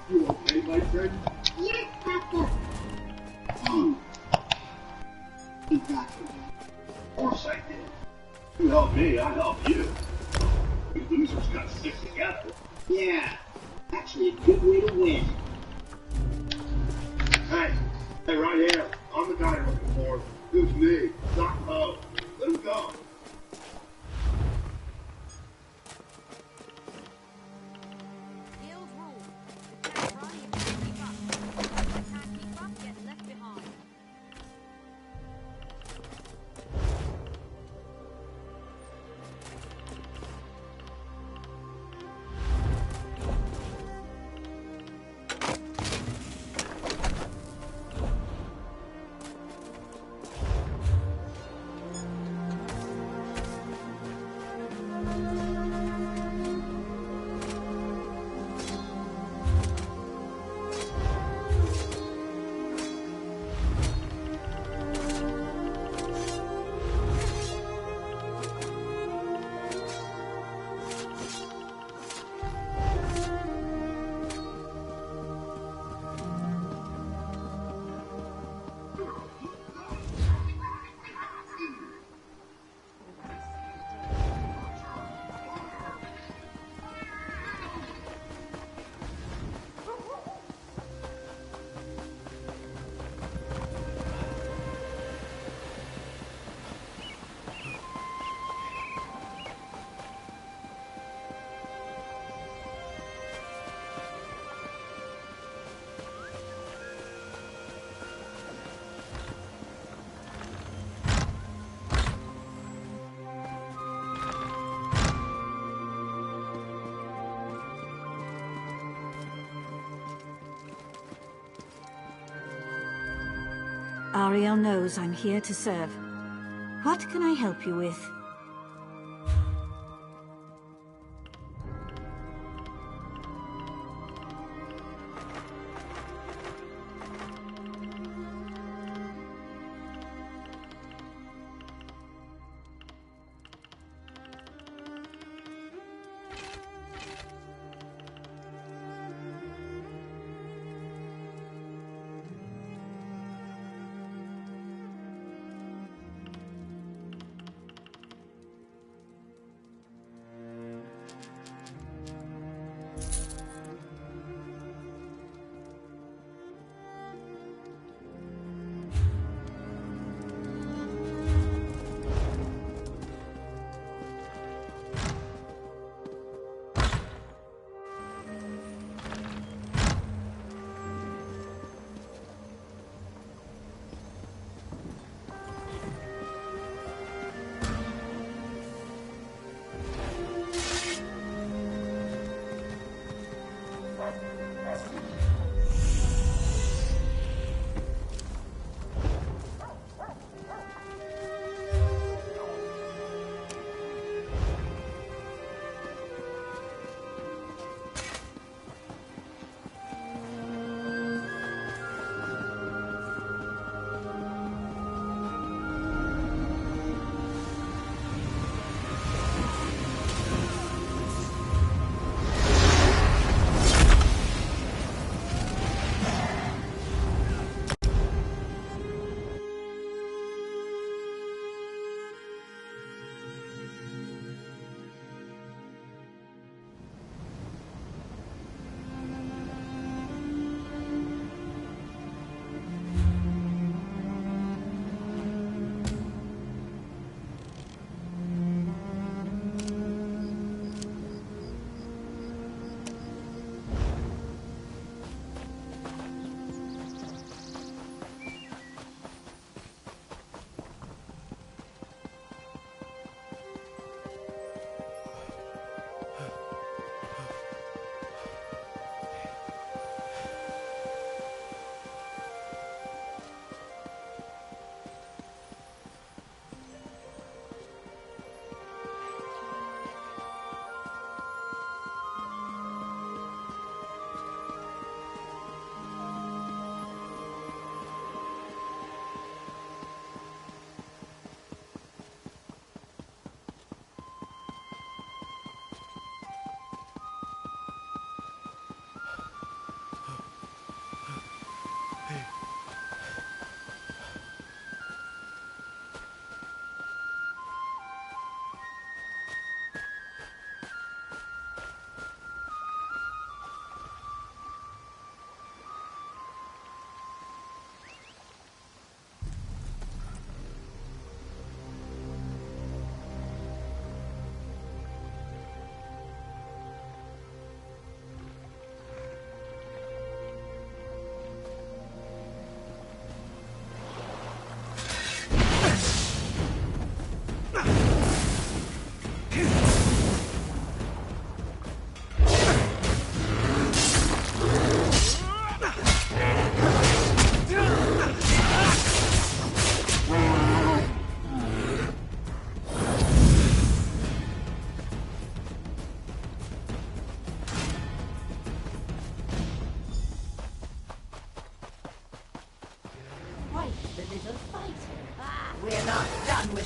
You okay, my friend? Yes, Papa. You got me. Of course I did. You help me, I help you. We losers gotta stick together. Yeah, actually a good way to win. Hey, right here. I'm the guy you're looking for. Who's me? Doc Poe. Let him go. Guild rule. You can't run, you can't keep up. You can't keep up, get left behind. Ariel knows I'm here to serve. What can I help you with?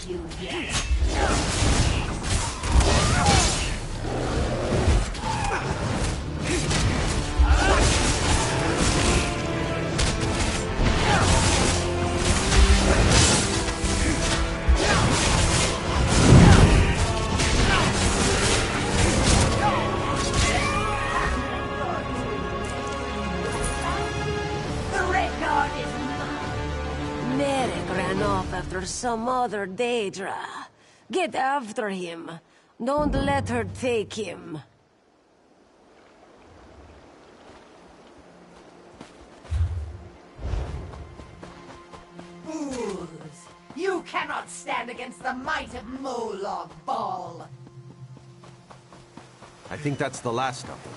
you yet. Merrick ran off after some other Daedra. Get after him. Don't let her take him. Fools! You cannot stand against the might of Moloch Ball! I think that's the last of them.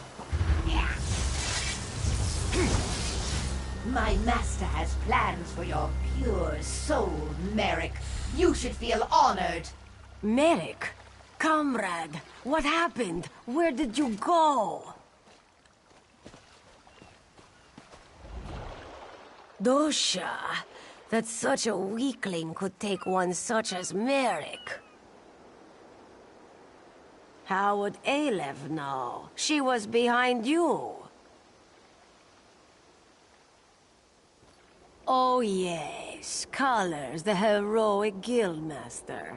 My master has plans for your pure soul, Merrick. You should feel honored. Merrick? Comrade, what happened? Where did you go? Dosha, that such a weakling could take one such as Merrick. How would Aleph know? She was behind you. Oh yes, Colors, the heroic guildmaster.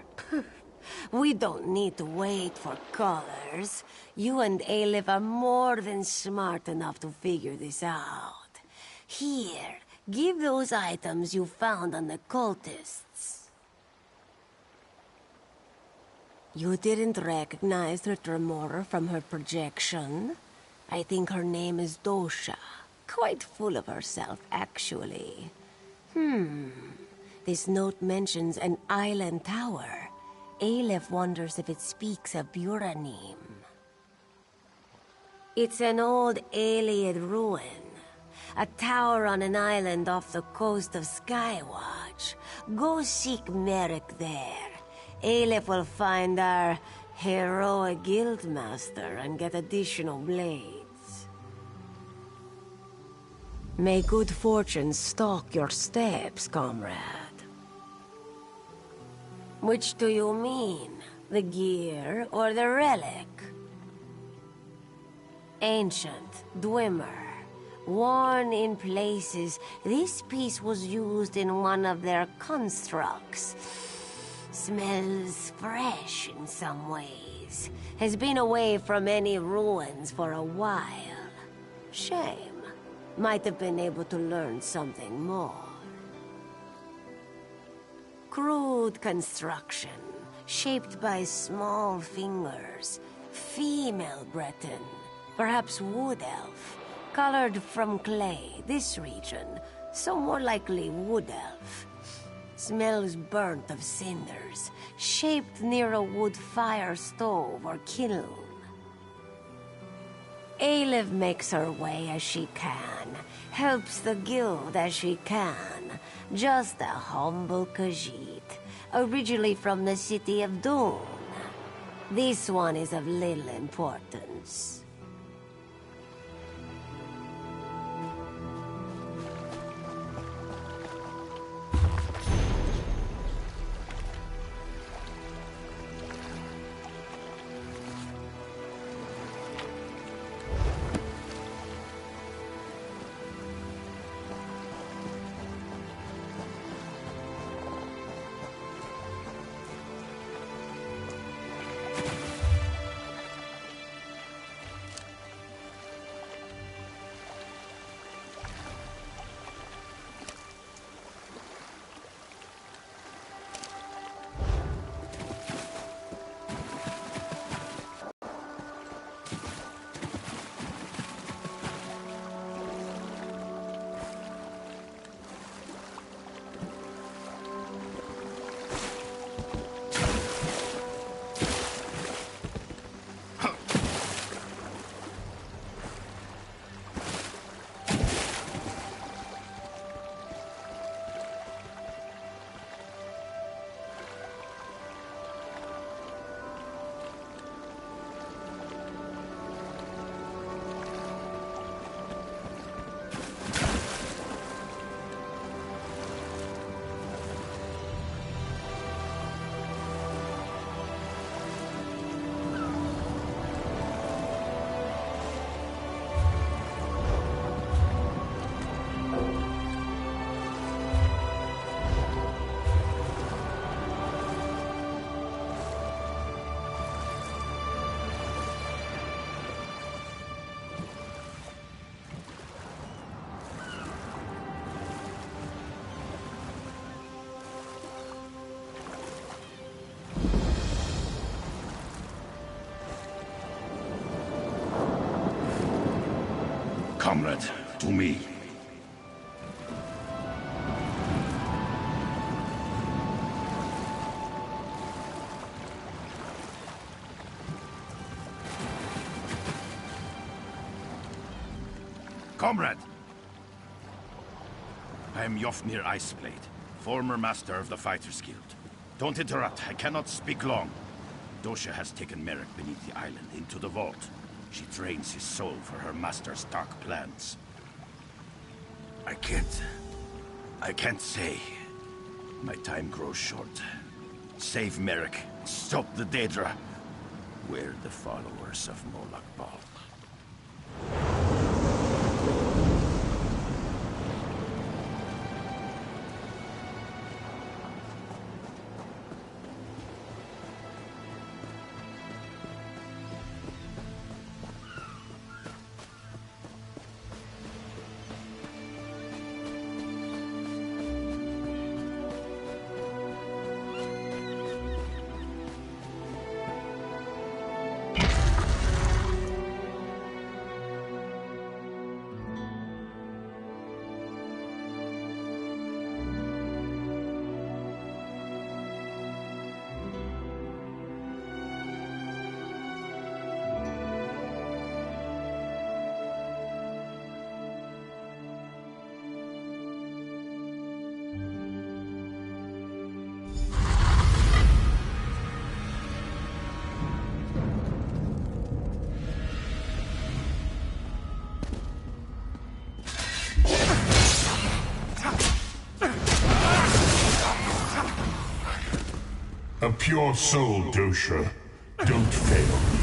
We don't need to wait for Colors. You and Aleph are more than smart enough to figure this out. Here, give those items you found on the cultists. You didn't recognize her Tremor from her projection? I think her name is Dosha. Quite full of herself, actually. This note mentions an island tower. Aleph wonders if it speaks of Buranim. It's an old Aliad ruin. A tower on an island off the coast of Skywatch. Go seek Merrick there. Aleph will find our heroic guildmaster and get additional blades. May good fortune stalk your steps, comrade. Which do you mean? The gear or the relic? Ancient, Dwemer. Worn in places, this piece was used in one of their constructs. Smells fresh in some ways. Has been away from any ruins for a while. Shame. Might have been able to learn something more. Crude construction, shaped by small fingers. Female Breton, perhaps wood elf. Colored from clay, this region, so more likely wood elf. Smells burnt of cinders, shaped near a wood fire stove or kiln. Aleph makes her way as she can, helps the guild as she can. Just a humble Khajiit, originally from the city of Dune. This one is of little importance. Comrade, to me. Comrade! I am Yofnir Iceblade, former master of the Fighters Guild. Don't interrupt, I cannot speak long. Dosha has taken Merrick beneath the island into the vault. She drains his soul for her master's dark plans. I can't say. My time grows short. Save Merrick, stop the Daedra. We're the followers of Molag Bal. A pure soul, Dosha. Don't fail me.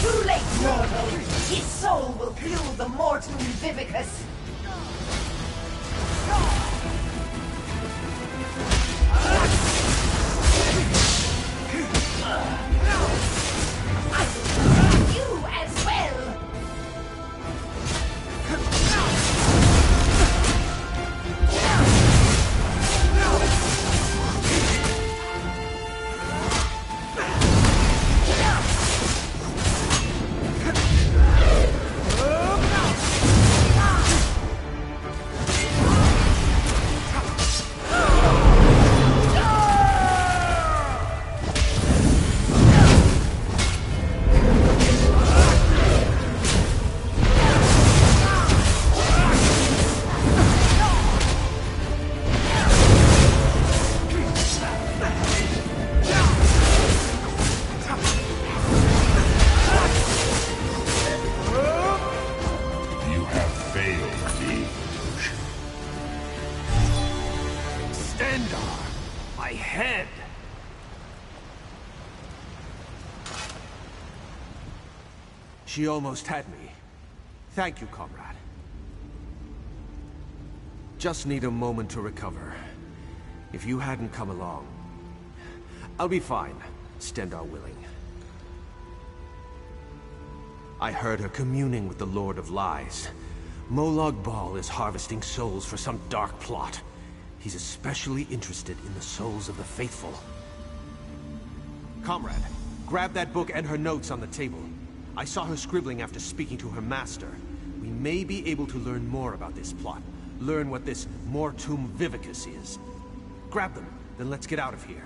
Too late, mortal! His soul will fuel the mortal Vivicus! You as well! My head! She almost had me. Thank you, comrade. Just need a moment to recover. If you hadn't come along... I'll be fine, Stendar willing. I heard her communing with the Lord of Lies. Molag Bal is harvesting souls for some dark plot. He's especially interested in the souls of the faithful. Comrade, grab that book and her notes on the table. I saw her scribbling after speaking to her master. We may be able to learn more about this plot. Learn what this Mortum Vivicus is. Grab them, then let's get out of here.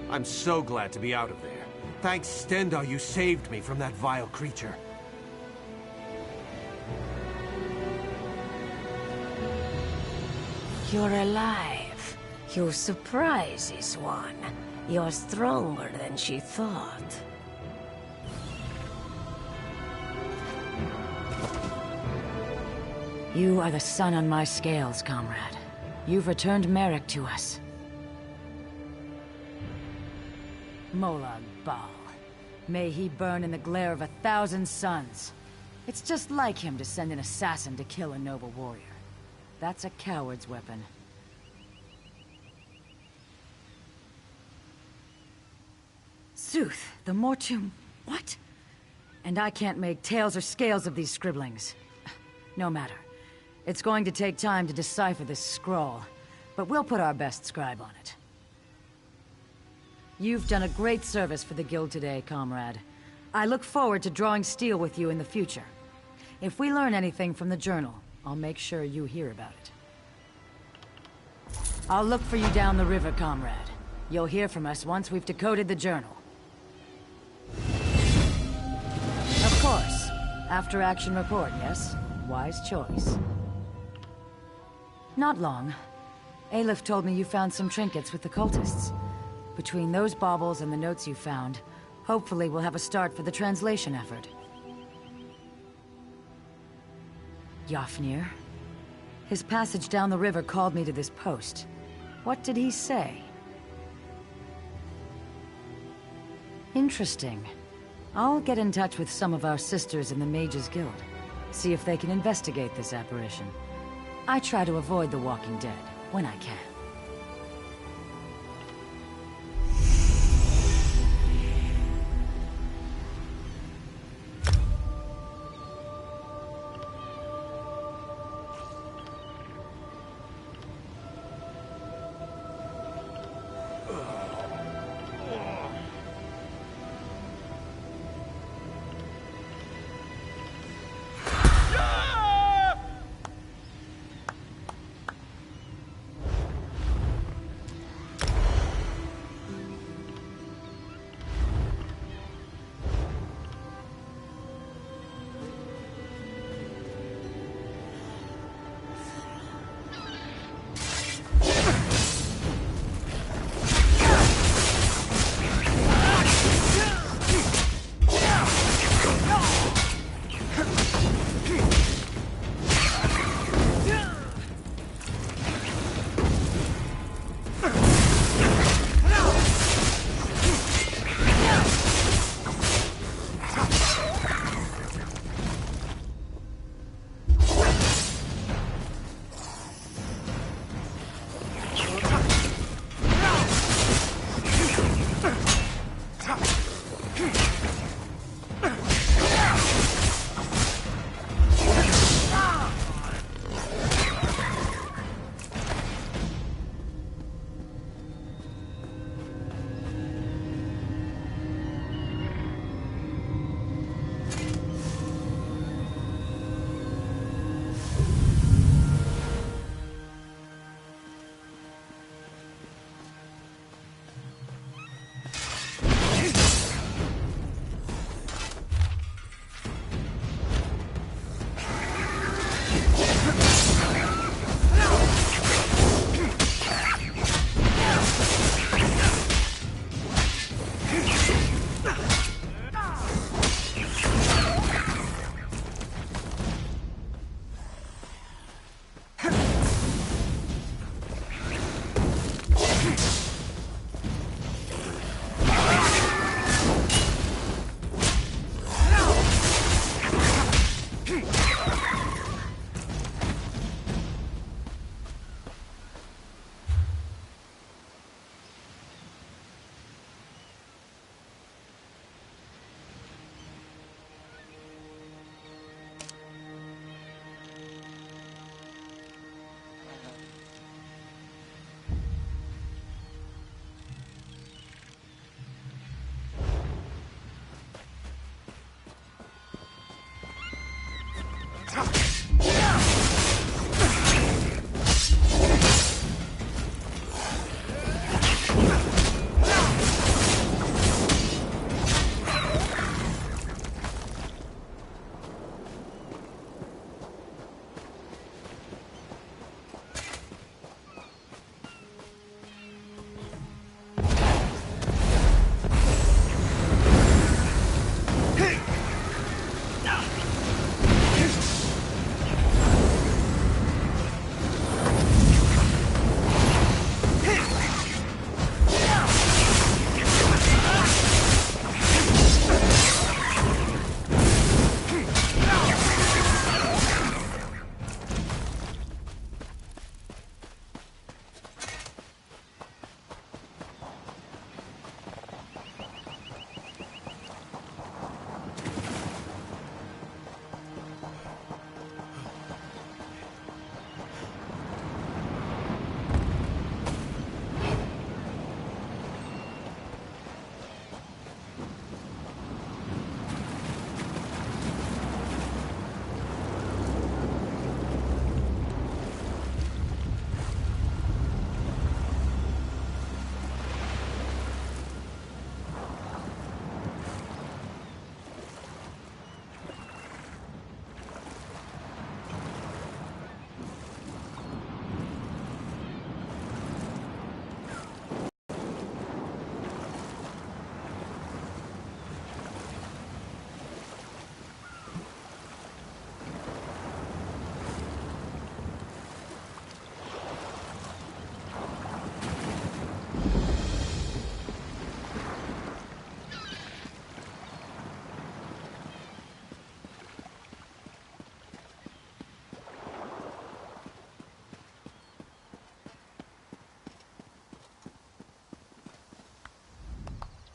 I'm so glad to be out of there. Thanks, Stendar, you saved me from that vile creature. You're alive. You surprise this one. You're stronger than she thought. You are the sun on my scales, comrade. You've returned Merrick to us. Molag Bal. May he burn in the glare of 1,000 suns. It's just like him to send an assassin to kill a noble warrior. That's a coward's weapon. Sooth, the Mortum... what? And I can't make tails or scales of these scribblings. No matter. It's going to take time to decipher this scroll, but we'll put our best scribe on it. You've done a great service for the Guild today, comrade. I look forward to drawing steel with you in the future. If we learn anything from the journal, I'll make sure you hear about it. I'll look for you down the river, comrade. You'll hear from us once we've decoded the journal. Of course. After-action report, yes? Wise choice. Not long. Aleph told me you found some trinkets with the cultists. Between those baubles and the notes you found, hopefully we'll have a start for the translation effort. Yafnir? His passage down the river called me to this post. What did he say? Interesting. I'll get in touch with some of our sisters in the Mages Guild. See if they can investigate this apparition. I try to avoid the Walking Dead when I can.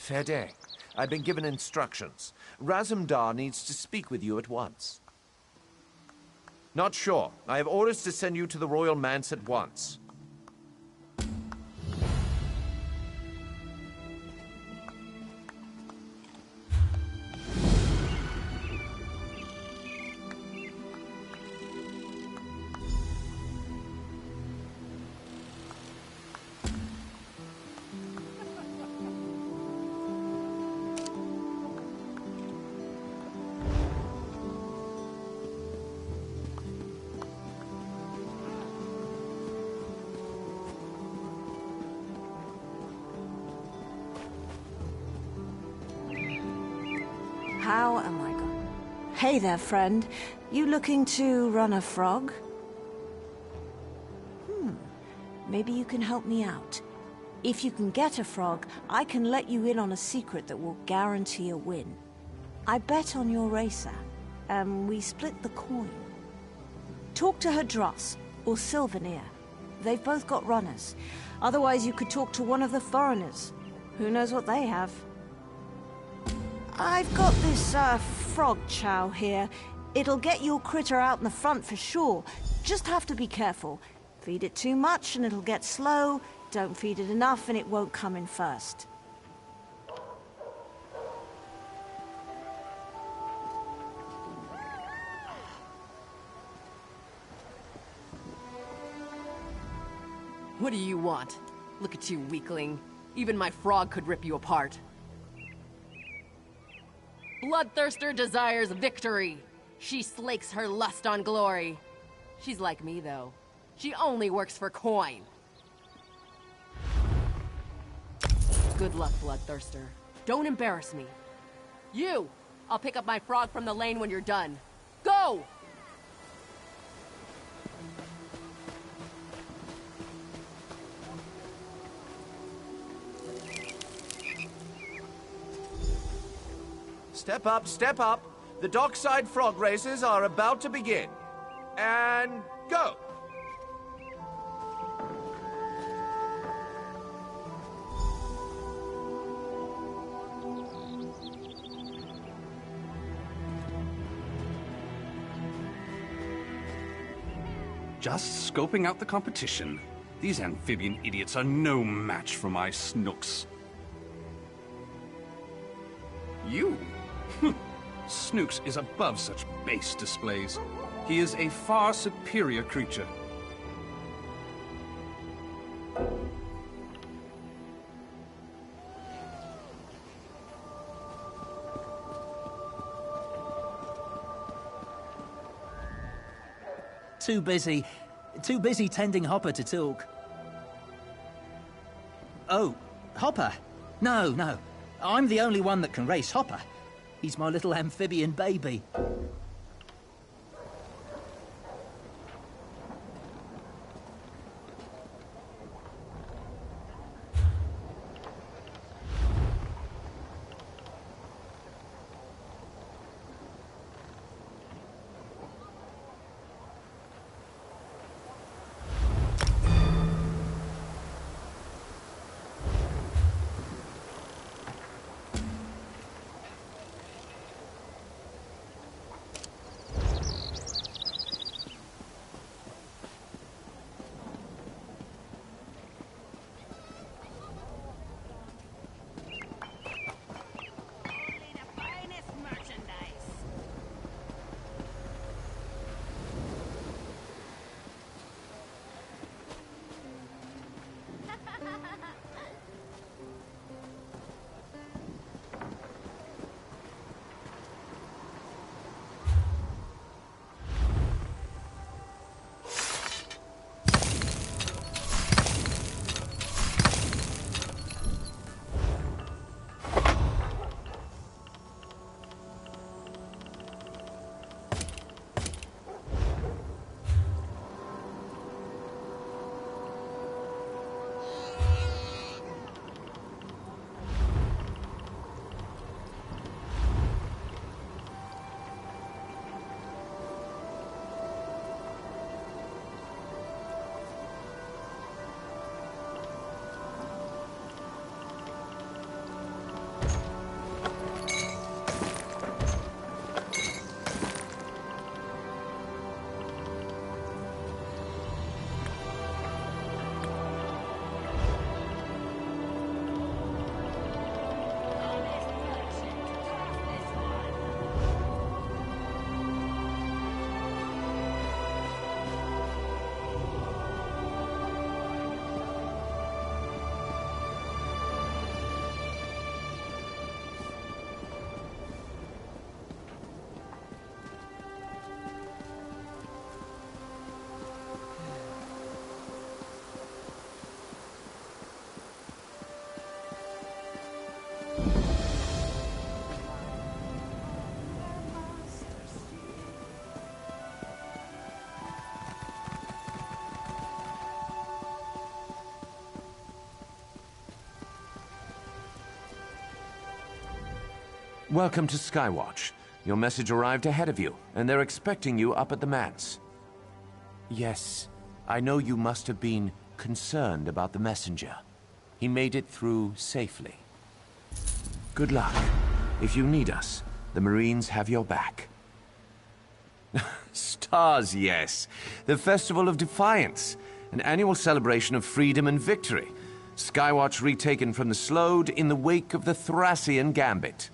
Fair day. I've been given instructions. Razumdar needs to speak with you at once. Not sure. I have orders to send you to the Royal Manse at once. How am I going? Hey there, friend. You looking to run a frog? Maybe you can help me out. If you can get a frog, I can let you in on a secret that will guarantee a win. I bet on your racer, and we split the coin. Talk to Hadros, or Sylvanir. They've both got runners. Otherwise, you could talk to one of the foreigners. Who knows what they have? I've got this, frog chow here. It'll get your critter out in the front for sure. Just have to be careful. Feed it too much and it'll get slow. Don't feed it enough and it won't come in first. What do you want? Look at you, weakling. Even my frog could rip you apart. Bloodthirster desires victory. She slakes her lust on glory. She's like me, though. She only works for coin. Good luck, Bloodthirster. Don't embarrass me. You! I'll pick up my frog from the lane when you're done. Go! Step up, step up. The dockside frog races are about to begin. And go! Just scoping out the competition. These amphibian idiots are no match for my snooks. You? Snooks is above such base displays. He is a far superior creature. Too busy tending Hopper to talk. Oh, Hopper? No. I'm the only one that can race Hopper. He's my little amphibian baby. Welcome to Skywatch. Your message arrived ahead of you, and they're expecting you up at the manse. Yes, I know you must have been concerned about the messenger. He made it through safely. Good luck. If you need us, the Marines have your back. Stars, yes. The Festival of Defiance, an annual celebration of freedom and victory. Skywatch retaken from the Slode in the wake of the Thracian Gambit.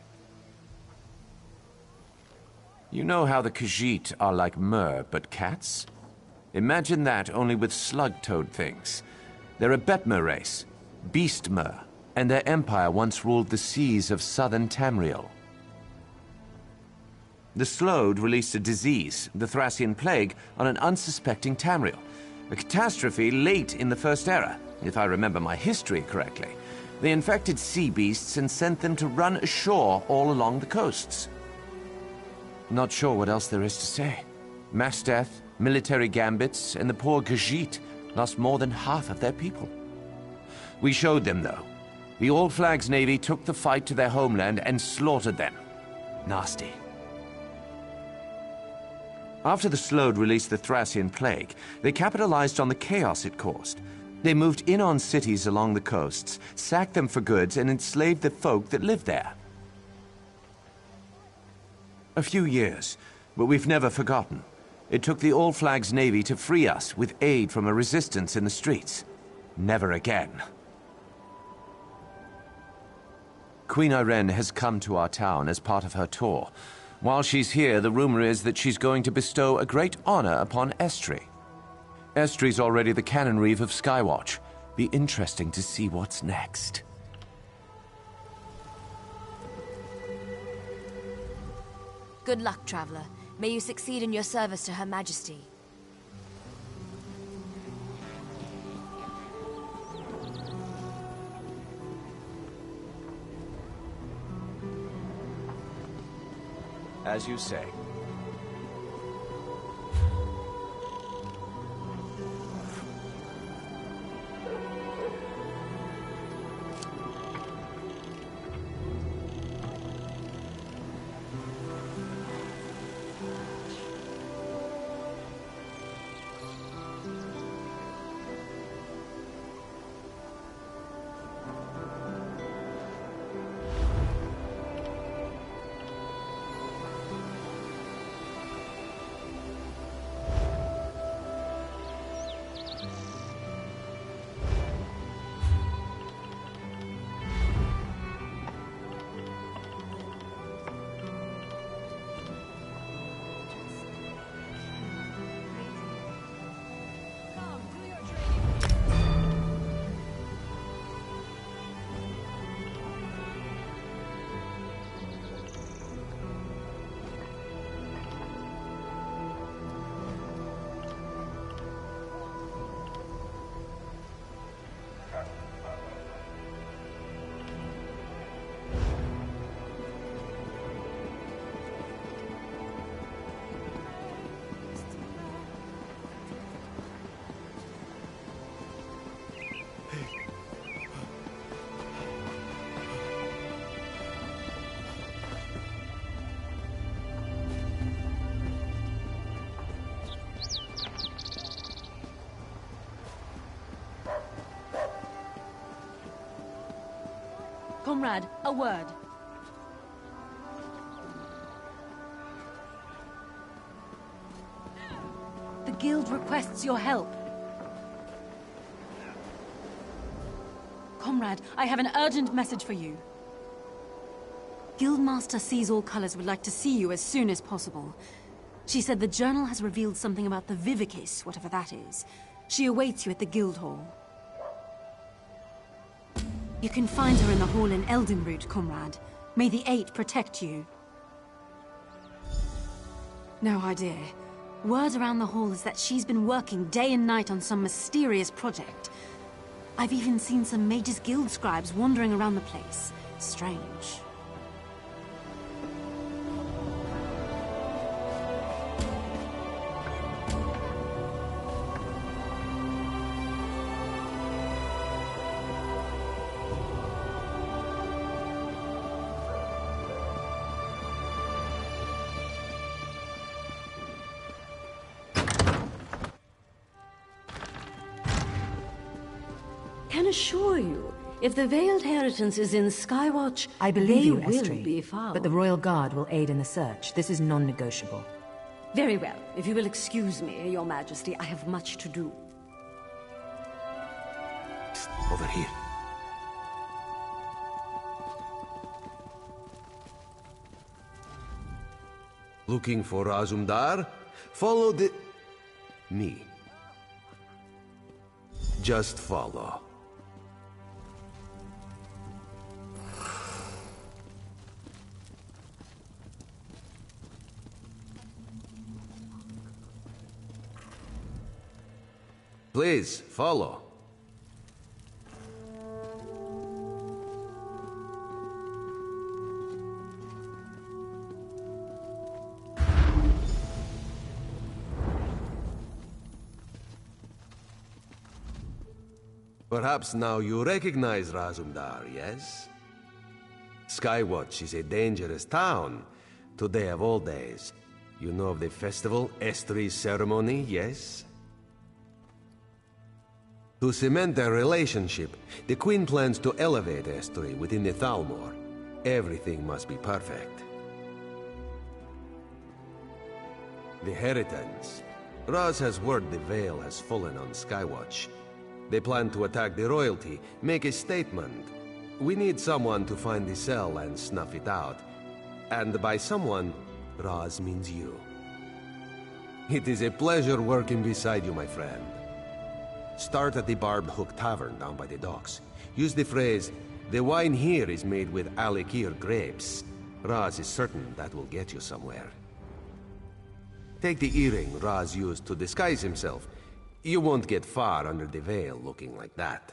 You know how the Khajiit are like Mer, but cats? Imagine that, only with slug-toed things. They're a Betmer race, Beast Mer, and their empire once ruled the seas of southern Tamriel. The Slode released a disease, the Thracian Plague, on an unsuspecting Tamriel. A catastrophe late in the First Era, if I remember my history correctly. They infected sea beasts and sent them to run ashore all along the coasts. Not sure what else there is to say. Mass death, military gambits, and the poor Khajiit lost more than half of their people. We showed them, though. The All Flags Navy took the fight to their homeland and slaughtered them. Nasty. After the Slode released the Thracian Plague, they capitalized on the chaos it caused. They moved in on cities along the coasts, sacked them for goods, and enslaved the folk that lived there. A few years, but we've never forgotten. It took the All Flags Navy to free us with aid from a resistance in the streets. Never again. Queen Irene has come to our town as part of her tour. While she's here, the rumor is that she's going to bestow a great honor upon Estri. Estri's already the canon reeve of Skywatch. Be interesting to see what's next. Good luck, traveler. May you succeed in your service to Her Majesty. As you say. Comrade, a word. The Guild requests your help. Comrade, I have an urgent message for you. Guildmaster Sees All Colors would like to see you as soon as possible. She said the journal has revealed something about the Vivicis, whatever that is. She awaits you at the Guild Hall. You can find her in the hall in Eldenroot, comrade. May the Eight protect you. No idea. Word around the hall is that she's been working day and night on some mysterious project. I've even seen some Mages Guild scribes wandering around the place. Strange. assure you, if the Veiled Inheritance is in Skywatch, I believe they you, will Estri, be found. but the Royal Guard will aid in the search. This is non-negotiable. Very well. If you will excuse me, Your Majesty, I have much to do. Over here. Looking for Azumdar? Follow the... me. Just follow. Please, follow. Perhaps now you recognize Razumdar, yes? Skywatch is a dangerous town. Today of all days. You know of the festival, Estri's ceremony, yes? To cement their relationship, the Queen plans to elevate Estri within the Thalmor. Everything must be perfect. The Heritans. Raz has word the veil has fallen on Skywatch. They plan to attack the royalty, make a statement. We need someone to find the cell and snuff it out. And by someone, Raz means you. It is a pleasure working beside you, my friend. Start at the Barbed Hook Tavern down by the docks. Use the phrase, "The wine here is made with Alikir grapes." Raz is certain that will get you somewhere. Take the earring Raz used to disguise himself. You won't get far under the veil looking like that.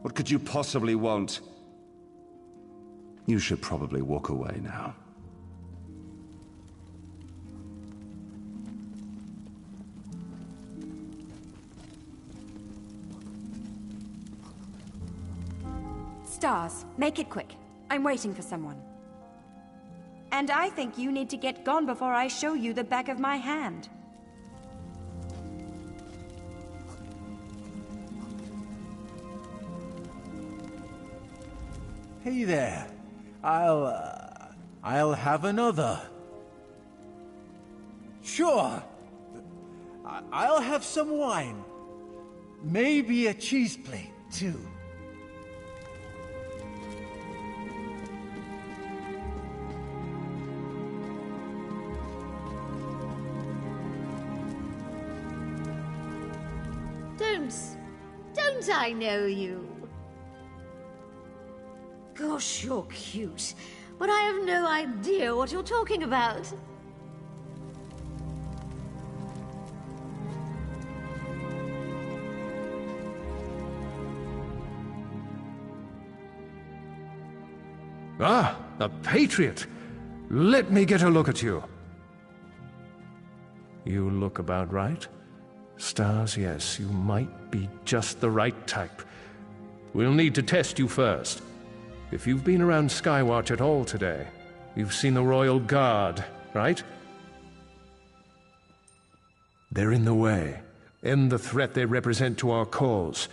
What could you possibly want? You should probably walk away now. Stars, make it quick. I'm waiting for someone. And I think you need to get gone before I show you the back of my hand. Hey there. I'll have another. Sure. I'll have some wine. Maybe a cheese plate, too. Don't I know you? Gosh, you're cute, but I have no idea what you're talking about. Ah, a patriot! Let me get a look at you. You look about right. Stars, yes, you might be just the right type. We'll need to test you first. If you've been around Skywatch at all today, you've seen the Royal Guard, right? They're in the way. End the threat they represent to our cause.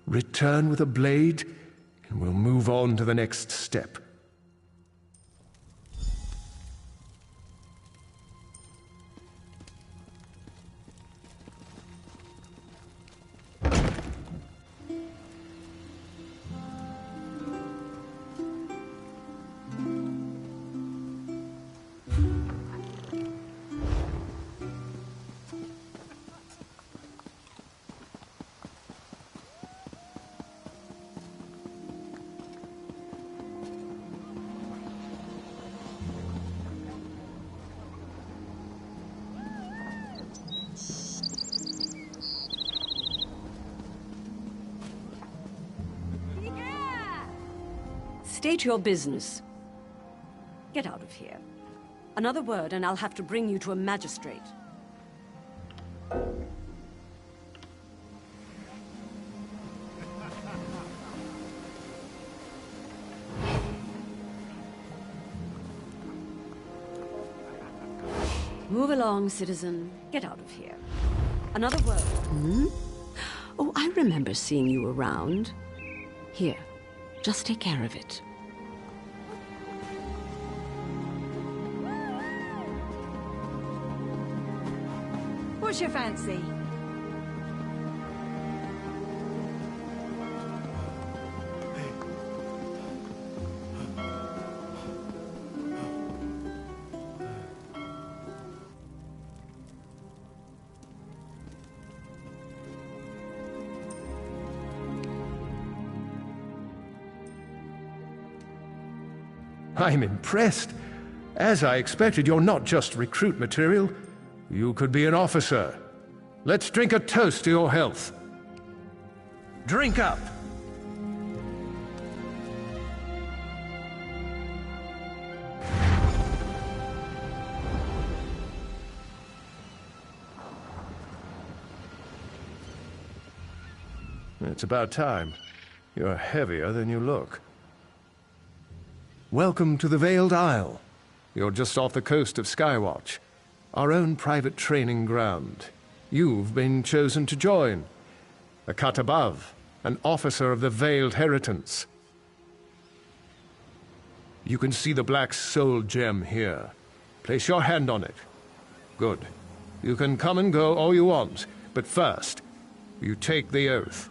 Return with a blade, and we'll move on to the next step. State your business. Get out of here. Another word and I'll have to bring you to a magistrate. Move along, citizen. Get out of here. Another word. Hmm? Oh, I remember seeing you around. Here, just take care of it. What's your fancy? I'm impressed. As I expected, you're not just recruit material. You could be an officer. Let's drink a toast to your health. Drink up! It's about time. You're heavier than you look. Welcome to the Veiled Isle. You're just off the coast of Skywatch, our own private training ground. You've been chosen to join. A cut above, an officer of the Veiled Heritance. You can see the black soul gem here. Place your hand on it. Good. You can come and go all you want, but first, you take the oath.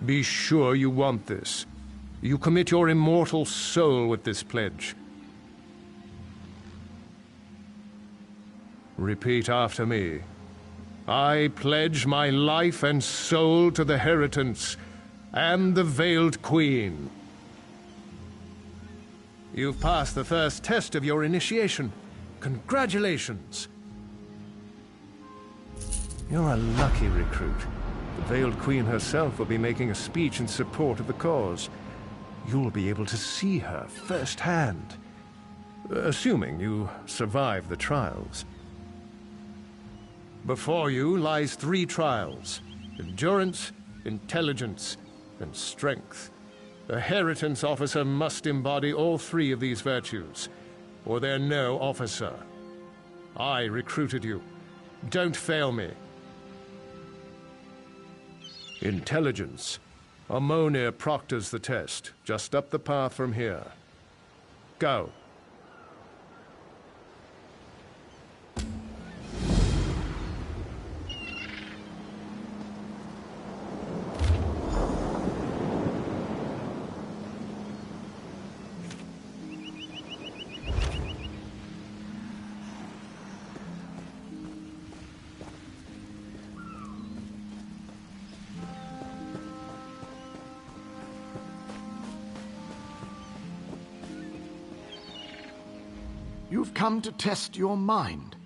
Be sure you want this. You commit your immortal soul with this pledge. Repeat after me. I pledge my life and soul to the Heritance and the Veiled Queen. You've passed the first test of your initiation. Congratulations. You're a lucky recruit. The Veiled Queen herself will be making a speech in support of the cause. You'll be able to see her firsthand, assuming you survive the trials. Before you lies 3 trials: endurance, intelligence, and strength. A Heritance officer must embody all 3 of these virtues, or they're no officer. I recruited you. Don't fail me. Intelligence. Ammonia proctors the test, just up the path from here. Go. You've come to test your mind.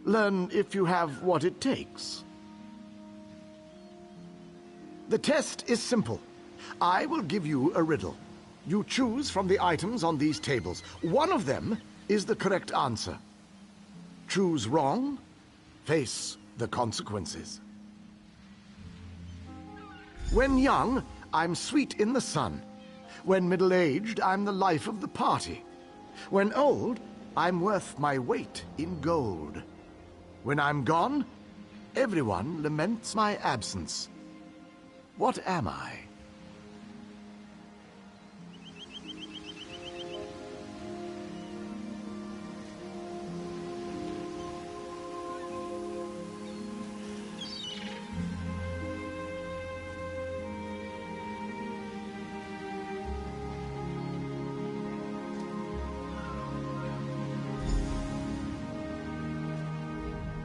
Learn if you have what it takes. The test is simple. I will give you a riddle. You choose from the items on these tables. One of them is the correct answer. Choose wrong, face the consequences. When young, I'm sweet in the sun. When middle-aged, I'm the life of the party. When old, I'm worth my weight in gold. When I'm gone, everyone laments my absence. What am I?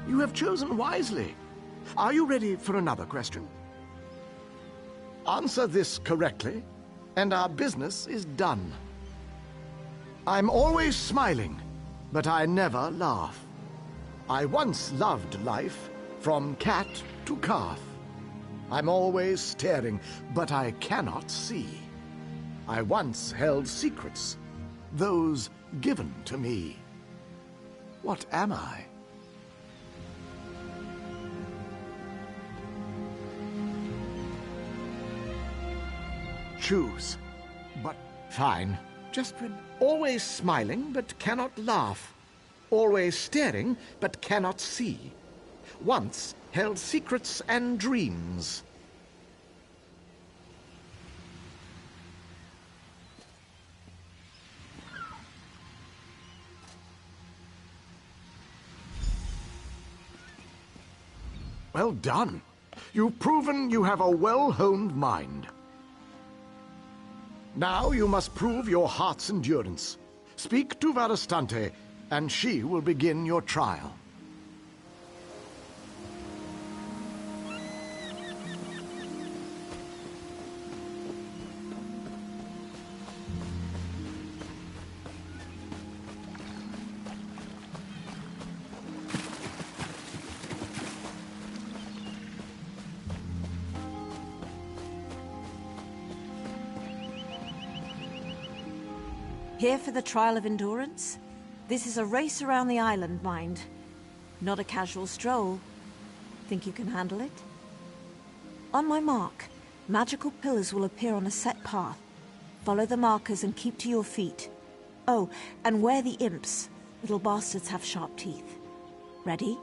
You have chosen wisely. Are you ready for another question? Answer this correctly, and our business is done. I'm always smiling, but I never laugh. I once loved life, from cat to calf. I'm always staring, but I cannot see. I once held secrets, those given to me. What am I? Choose. But fine. Just always smiling, but cannot laugh. Always staring, but cannot see. Once held secrets and dreams. Well done. You've proven you have a well-honed mind. Now you must prove your heart's endurance. Speak to Varastante, and she will begin your trial. Here for the trial of endurance? This is a race around the island, mind. Not a casual stroll. Think you can handle it? On my mark, magical pillars will appear on a set path. Follow the markers and keep to your feet. Oh, and where the imps. Little bastards have sharp teeth. Ready?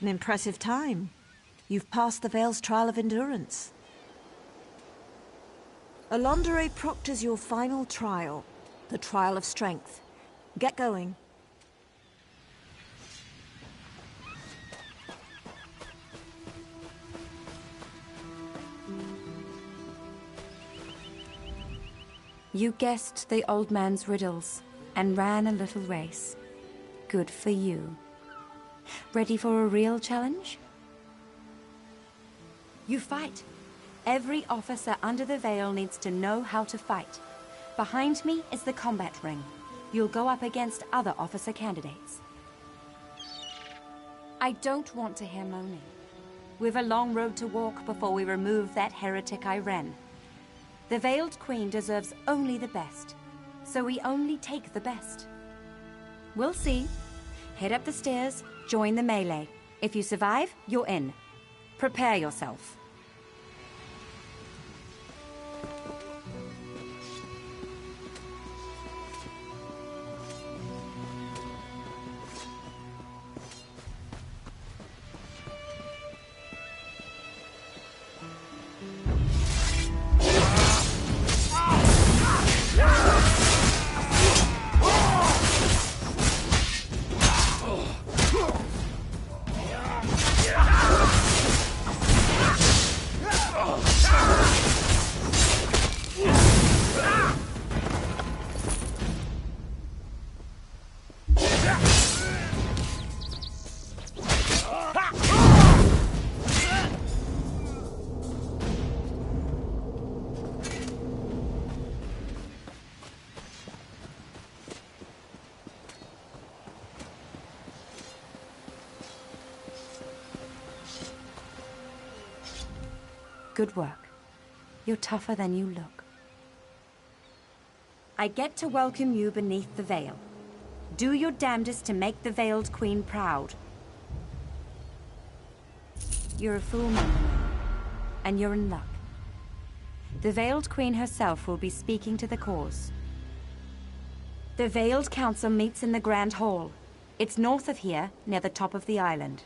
An impressive time. You've passed the Vale's trial of endurance. Alondere proctors your final trial, the trial of strength. Get going. You guessed the old man's riddles, and ran a little race. Good for you. Ready for a real challenge? You fight. Every officer under the Veil needs to know how to fight. Behind me is the combat ring. You'll go up against other officer candidates. I don't want to hear moaning. We've a long road to walk before we remove that heretic Irene. The Veiled Queen deserves only the best, so we only take the best. We'll see. Head up the stairs, join the melee. If you survive, you're in. Prepare yourself. Good work. You're tougher than you look. I get to welcome you beneath the veil. Do your damnedest to make the Veiled Queen proud. You're a fool, and you're in luck. The Veiled Queen herself will be speaking to the cause. The Veiled Council meets in the Grand Hall. It's north of here, near the top of the island.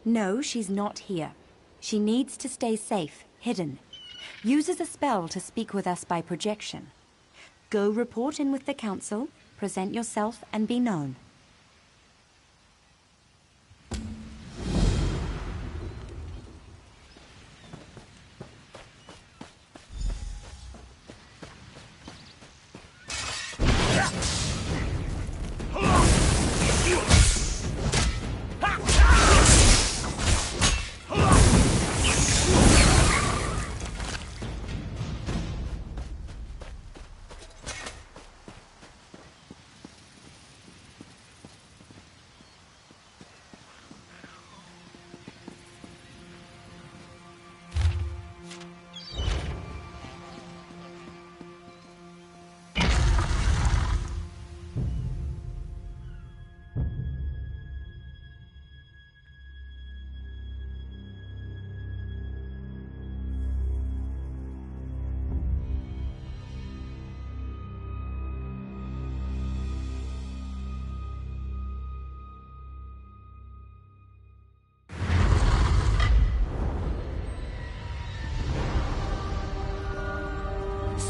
No, she's not here. She needs to stay safe, hidden. Uses a spell to speak with us by projection. Go report in with the council, present yourself, and be known.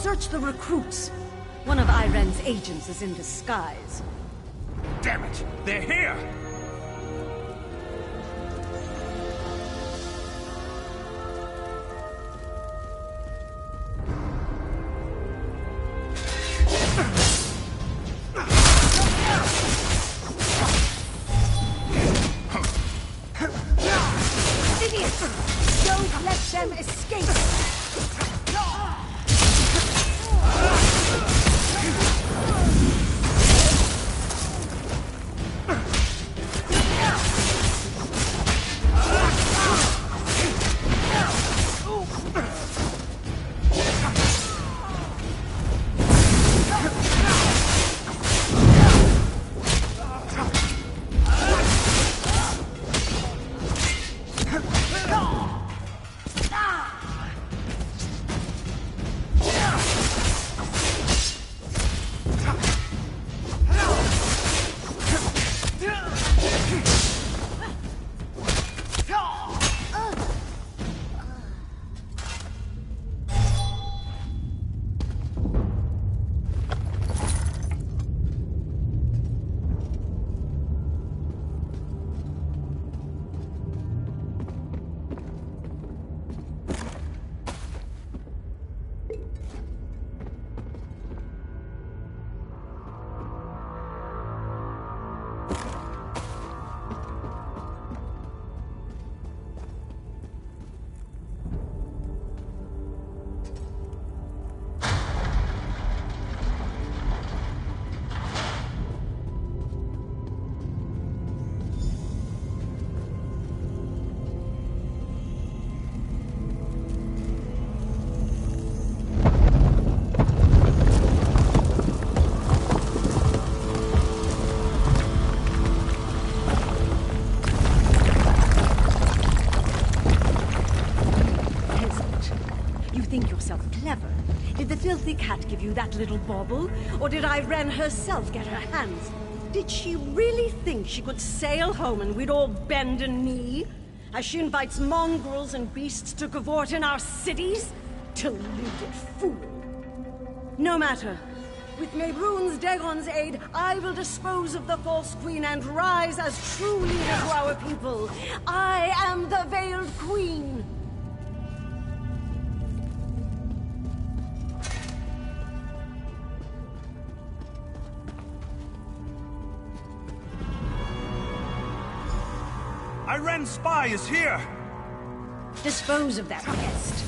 Search the recruits. One of Irene's agents is in disguise. Damn it! They're here! Idiots! Don't let them escape! yourself clever. Did the filthy cat give you that little bauble? Or did Irene herself get her hands? Did she really think she could sail home and we'd all bend a knee? As she invites mongrels and beasts to cavort in our cities? Deluded fool. No matter. With Mehrunes Dagon's aid, I will dispose of the false queen and rise as true leader to our people. I am the Veiled Queen. Irene's spy is here! Dispose of that pest.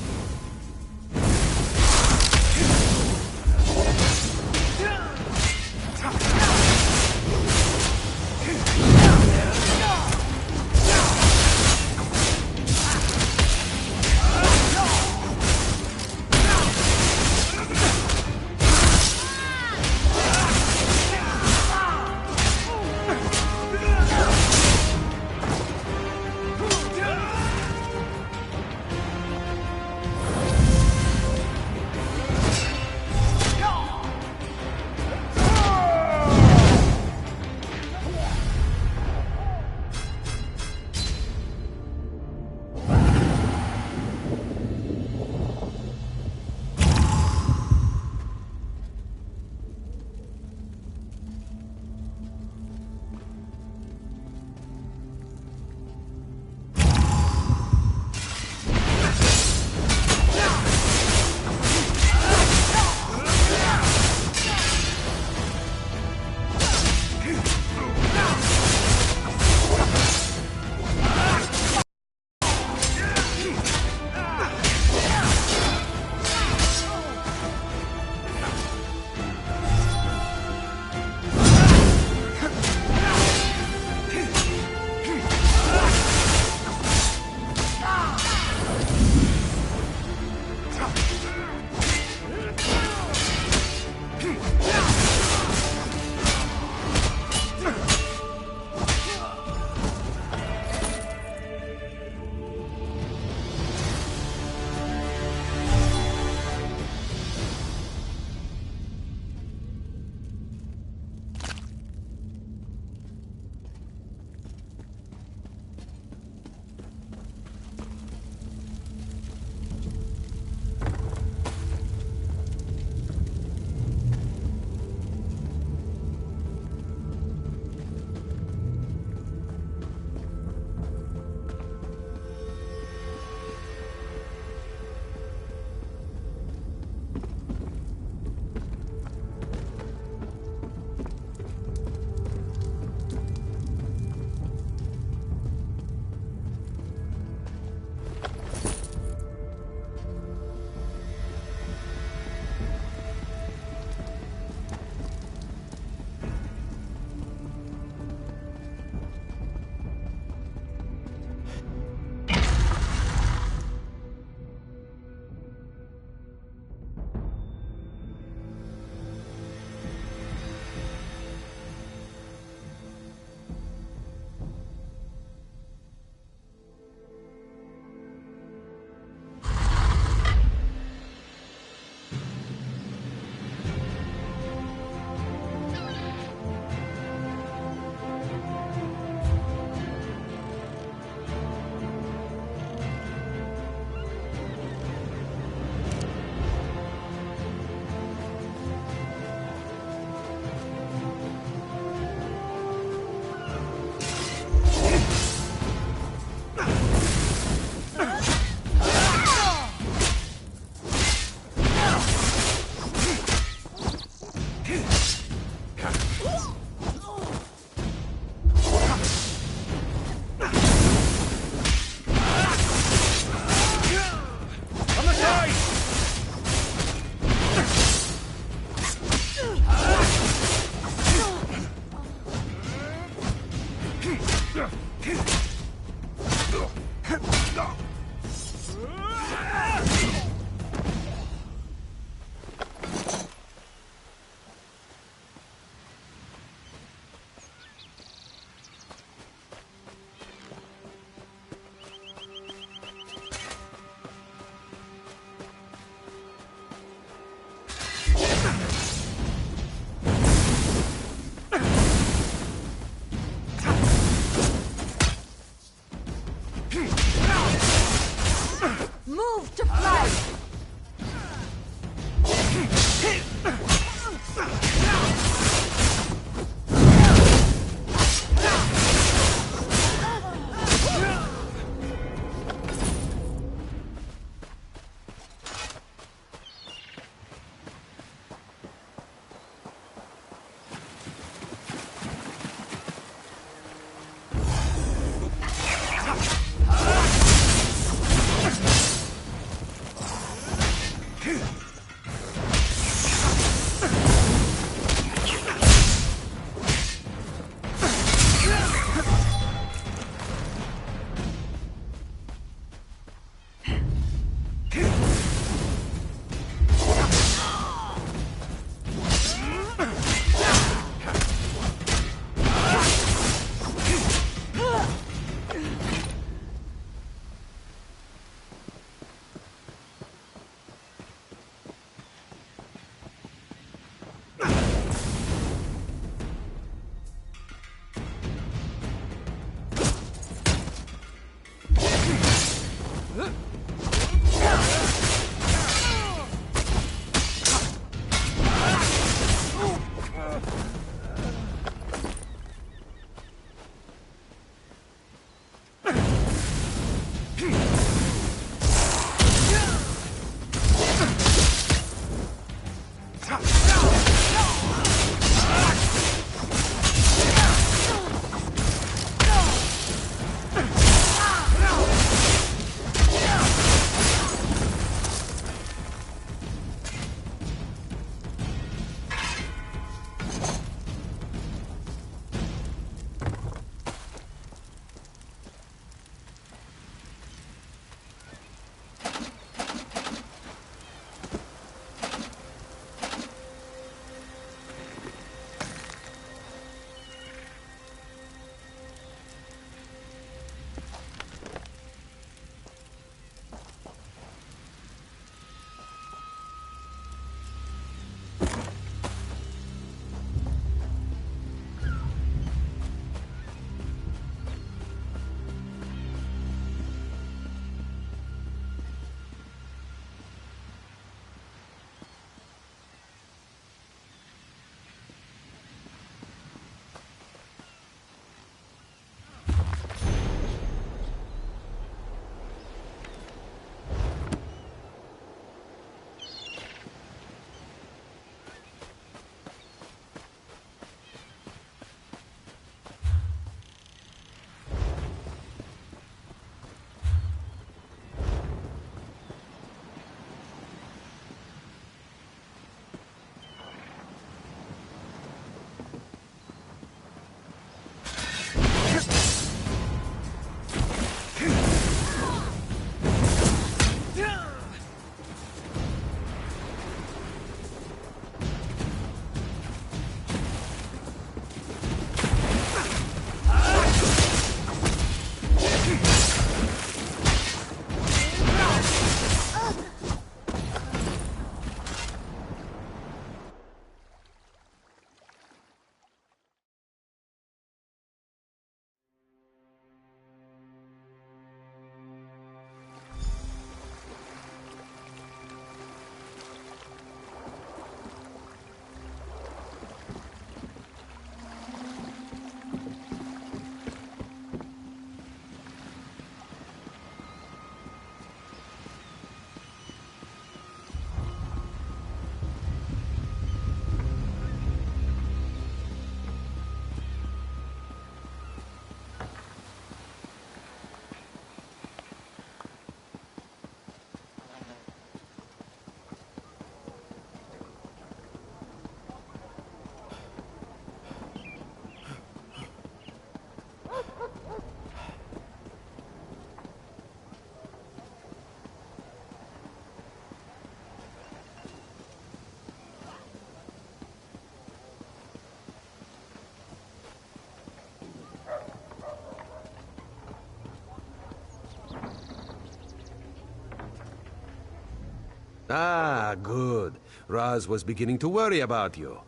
Ah, good. Raz was beginning to worry about you.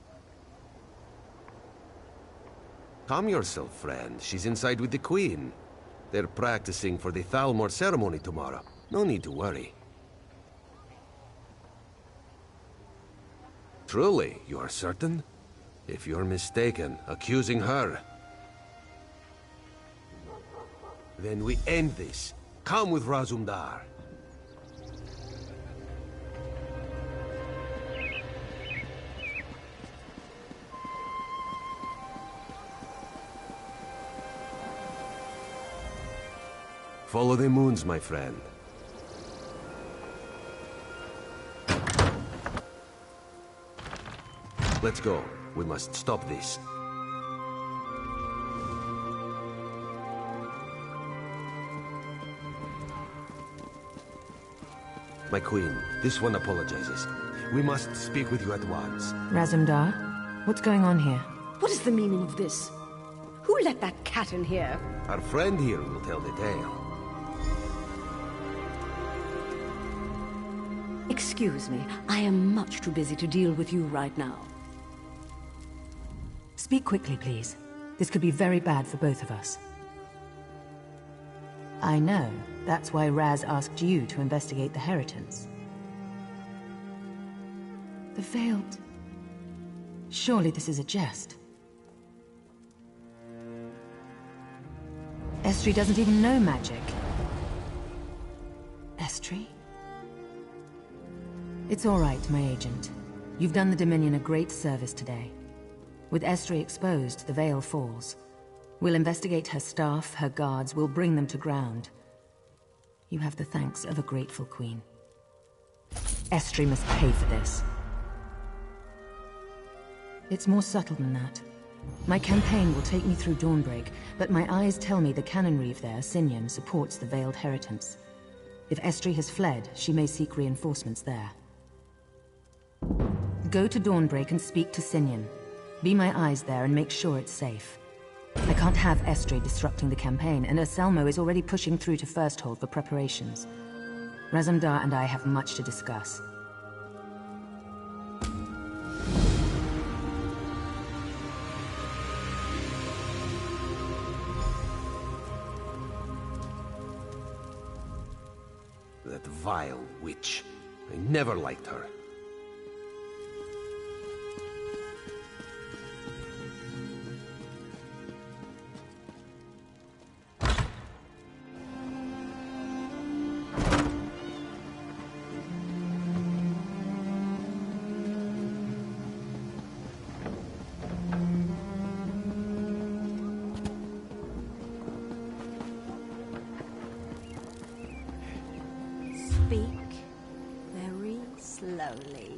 Calm yourself, friend. She's inside with the Queen. They're practicing for the Thalmor ceremony tomorrow. No need to worry. Truly, you are certain? If you're mistaken, accusing her, then we end this. Come with Razumdar. Follow the moons, my friend. Let's go. We must stop this. My queen, this one apologizes. We must speak with you at once. Razumdar, what's going on here? What is the meaning of this? Who let that cat in here? Our friend here will tell the tale. Excuse me, I am much too busy to deal with you right now. Speak quickly, please. This could be very bad for both of us. I know. That's why Raz asked you to investigate the Heritance. The Veiled... Surely this is a jest. Estri doesn't even know magic. Estri? It's all right, my agent. You've done the Dominion a great service today. With Estri exposed, the Veil falls. We'll investigate her staff, her guards, we'll bring them to ground. You have the thanks of a grateful queen. Estri must pay for this. It's more subtle than that. My campaign will take me through Dawnbreak, but my eyes tell me the Cannon Reeve there, Sinyan, supports the Veiled Heritance. If Estri has fled, she may seek reinforcements there. Go to Dawnbreak and speak to Sinyan. Be my eyes there and make sure it's safe. I can't have Estri disrupting the campaign, and Anselmo is already pushing through to Firsthold for preparations. Razumdar and I have much to discuss. That vile witch. I never liked her. Speak very slowly.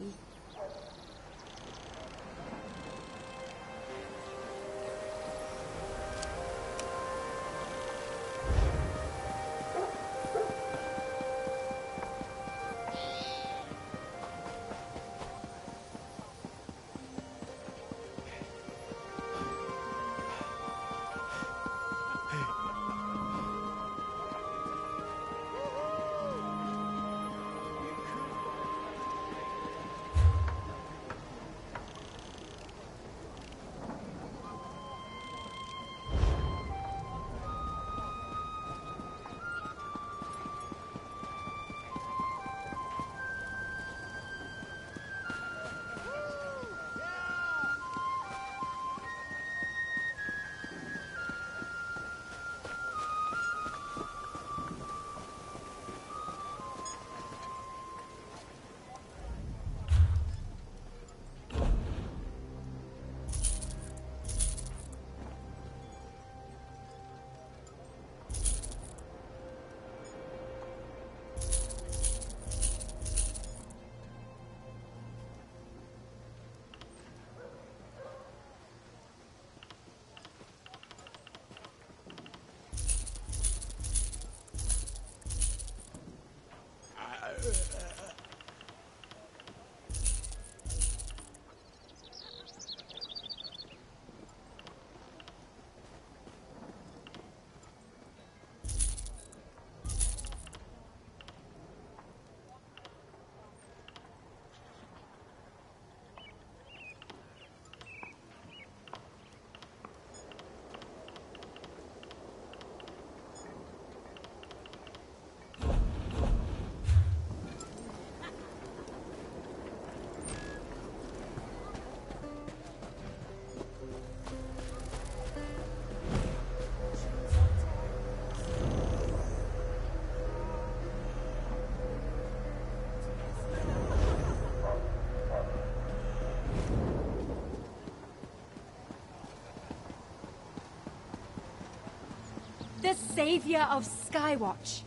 The savior of Skywatch.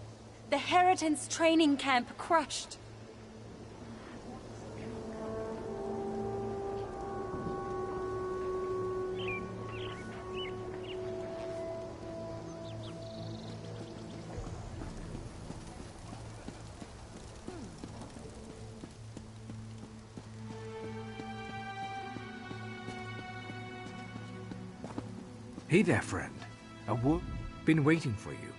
The Heritance training camp crushed. Hey there, friend. Been waiting for you.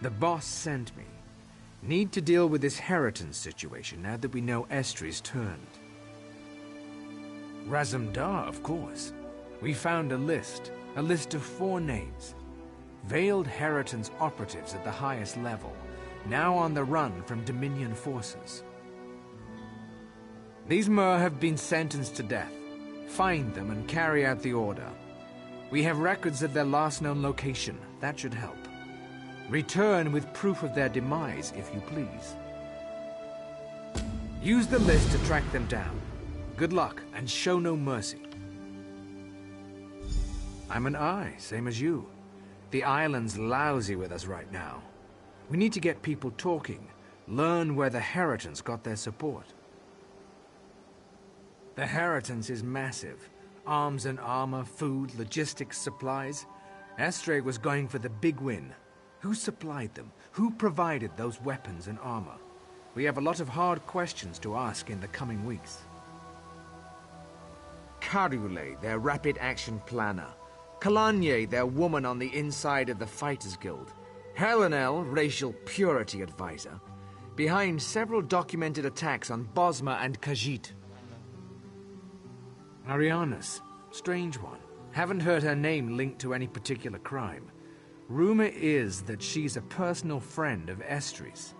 The boss sent me. Need to deal with this Heritance situation now that we know Estri's turned. Razumdar, of course. We found a list of 4 names. Veiled Heritance operatives at the highest level, now on the run from Dominion forces. These Mer have been sentenced to death. Find them and carry out the order. We have records of their last known location. That should help. Return with proof of their demise, if you please. Use the list to track them down. Good luck, and show no mercy. I'm an eye, same as you. The island's lousy with us right now. We need to get people talking, learn where the Heritance got their support. The Heritance is massive. Arms and armor, food, logistics, supplies. Estri was going for the big win. Who supplied them? Who provided those weapons and armor? We have a lot of hard questions to ask in the coming weeks. Karule, their rapid action planner. Kalanye, their woman on the inside of the Fighters Guild. Helenel, racial purity advisor. Behind several documented attacks on Bosma and Khajiit. Arianas, strange one. Haven't heard her name linked to any particular crime. Rumor is that she's a personal friend of Estri's.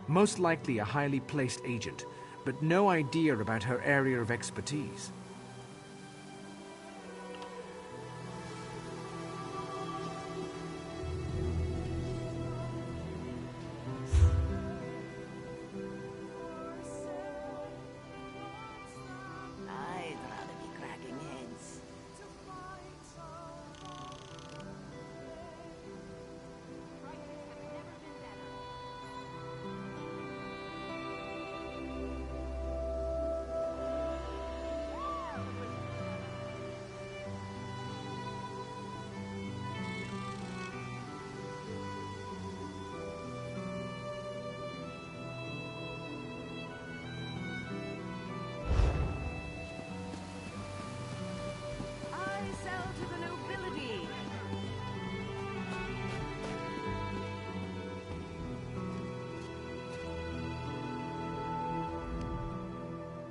Most likely a highly placed agent, but no idea about her area of expertise. I'd rather be cracking heads. I sell to the nobility.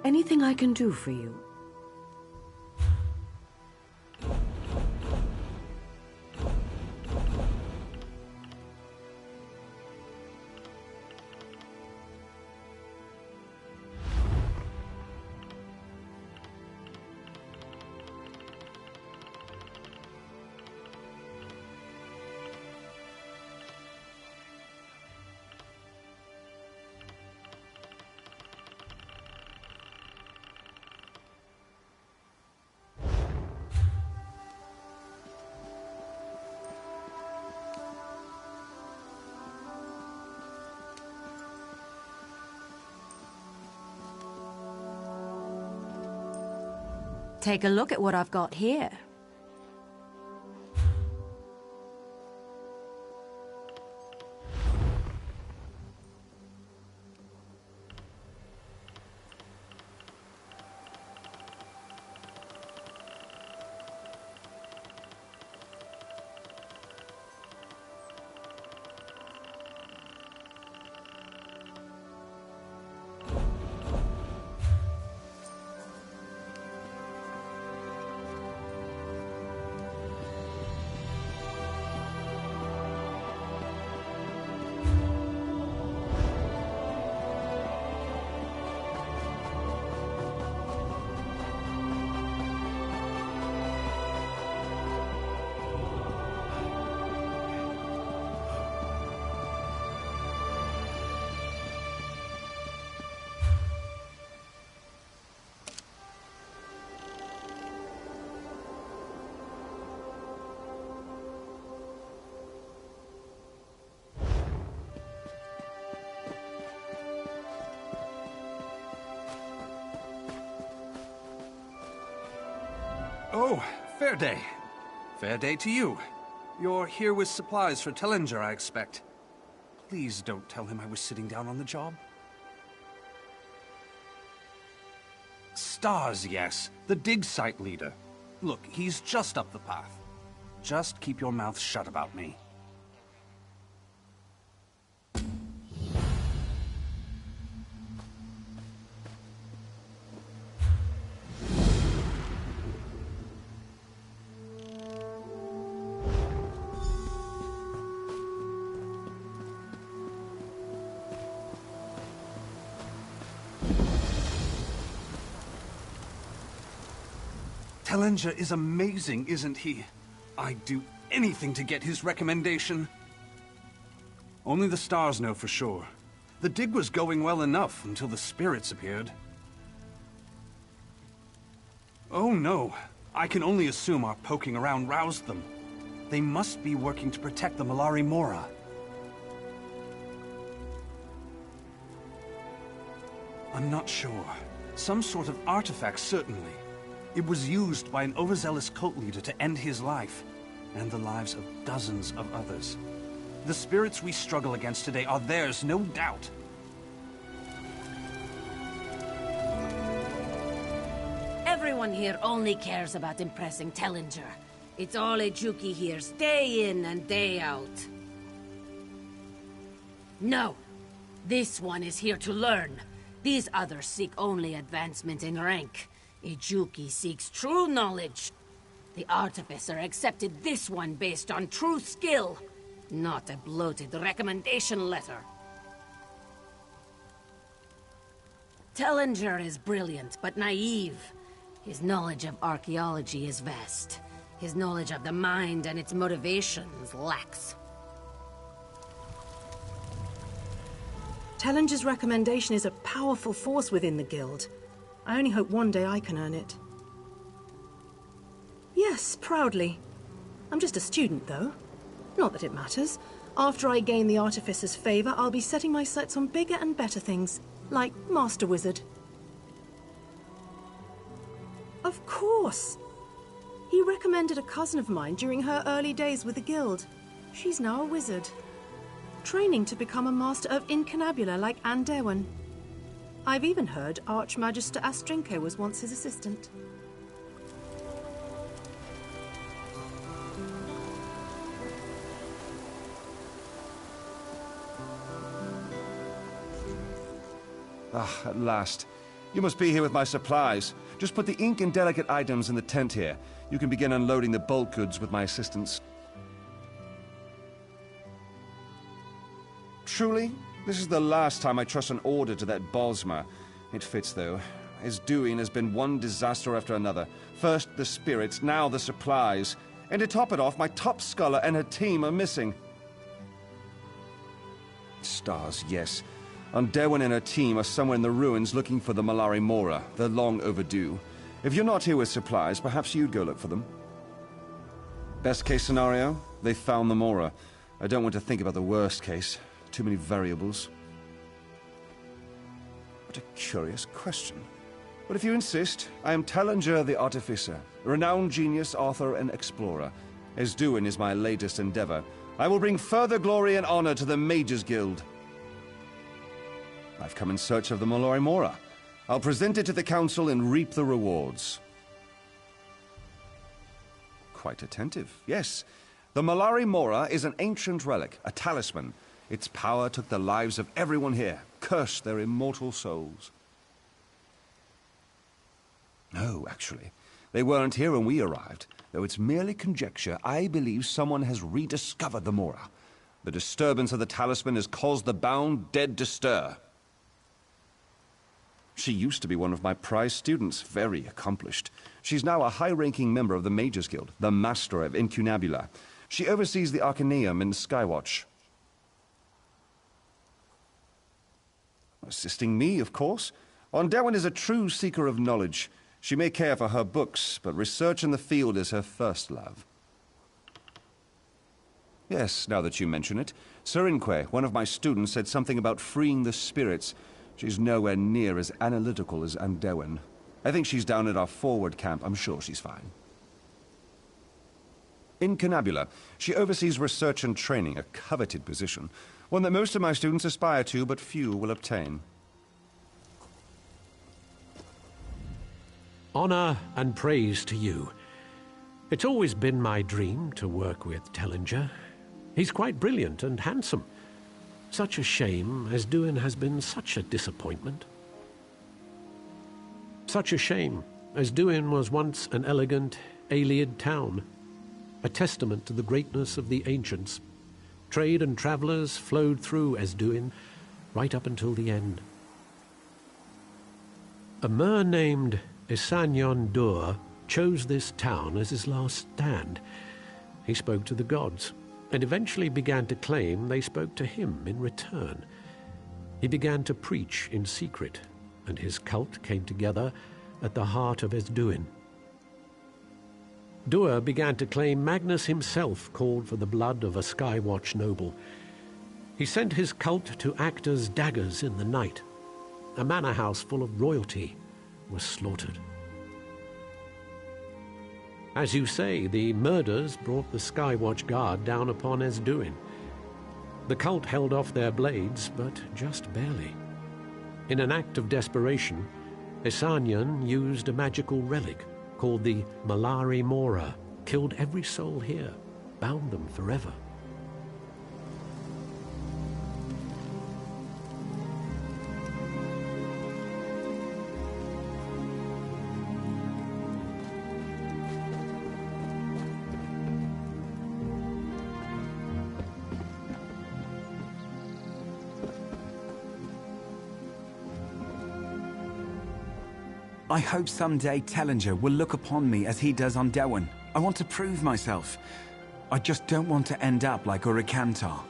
Anything I can do for you? Take a look at what I've got here. Oh, fair day. Fair day to you. You're here with supplies for Tellinger, I expect. Please don't tell him I was sitting down on the job. Stars, yes. The dig site leader. Look, he's just up the path. Just keep your mouth shut about me. Tellinger is amazing, isn't he? I'd do anything to get his recommendation. Only the stars know for sure. The dig was going well enough until the spirits appeared. Oh no, I can only assume our poking around roused them. They must be working to protect the Malari Mora. I'm not sure. Some sort of artifact, certainly. It was used by an overzealous cult leader to end his life, and the lives of dozens of others. The spirits we struggle against today are theirs, no doubt. Everyone here only cares about impressing Tellinger. It's all Ejuki hears day in and day out. No. This one is here to learn. These others seek only advancement in rank. Ejuki seeks true knowledge. The Artificer accepted this one based on true skill, not a bloated recommendation letter. Tellinger is brilliant, but naive. His knowledge of archaeology is vast. His knowledge of the mind and its motivations lacks. Tellinger's recommendation is a powerful force within the Guild. I only hope one day I can earn it. Yes, proudly. I'm just a student, though. Not that it matters. After I gain the Artificer's favor, I'll be setting my sights on bigger and better things, like Master Wizard. Of course! He recommended a cousin of mine during her early days with the Guild. She's now a wizard. Training to become a Master of Incunabula like Andewan. I've even heard Archmagister Astrinke was once his assistant. Ah, at last. You must be here with my supplies. Just put the ink and delicate items in the tent here. You can begin unloading the bulk goods with my assistance. Truly? This is the last time I trust an order to that Bosma. It fits, though. His doing has been one disaster after another. First the spirits, now the supplies. And to top it off, my top scholar and her team are missing. Stars, yes. Andewan and her team are somewhere in the ruins looking for the Malari Mora. They're long overdue. If you're not here with supplies, perhaps you'd go look for them. Best case scenario, they found the Mora. I don't want to think about the worst case. Too many variables. What a curious question. But if you insist, I am Tellinger the Artificer, a renowned genius, author, and explorer. Esduin is my latest endeavor. I will bring further glory and honor to the Mages Guild. I've come in search of the Malari Mora. I'll present it to the Council and reap the rewards. Quite attentive, yes. The Malari Mora is an ancient relic, a talisman. Its power took the lives of everyone here. Curse their immortal souls. No, actually. They weren't here when we arrived. Though it's merely conjecture, I believe someone has rediscovered the Mora. The disturbance of the talisman has caused the bound dead to stir. She used to be one of my prize students, very accomplished. She's now a high-ranking member of the Mages Guild, the Master of Incunabula. She oversees the Arcaneum in Skywatch. Assisting me, of course. Andewan is a true seeker of knowledge. She may care for her books, but research in the field is her first love. Yes, now that you mention it, Serinque, one of my students, said something about freeing the spirits. She's nowhere near as analytical as Andewan. I think she's down at our forward camp. I'm sure she's fine. In Incunabula, she oversees research and training, a coveted position. One that most of my students aspire to, but few will obtain. Honor and praise to you. It's always been my dream to work with Tellinger. He's quite brilliant and handsome. Such a shame Esduin has been such a disappointment. Such a shame. Esduin was once an elegant, Aeliad town, a testament to the greatness of the ancients. Trade and travelers flowed through Esduin right up until the end. A mer named Isanyon Dur chose this town as his last stand. He spoke to the gods, and eventually began to claim they spoke to him in return. He began to preach in secret, and his cult came together at the heart of Esduin. Dur began to claim Magnus himself called for the blood of a Skywatch noble. He sent his cult to act as daggers in the night. A manor house full of royalty was slaughtered. As you say, the murders brought the Skywatch Guard down upon Esduin. The cult held off their blades, but just barely. In an act of desperation, Isanyon used a magical relic called the Malari Mora, killed every soul here, bound them forever. I hope someday Tellinger will look upon me as he does on Dewan. I want to prove myself. I just don't want to end up like Urikantar.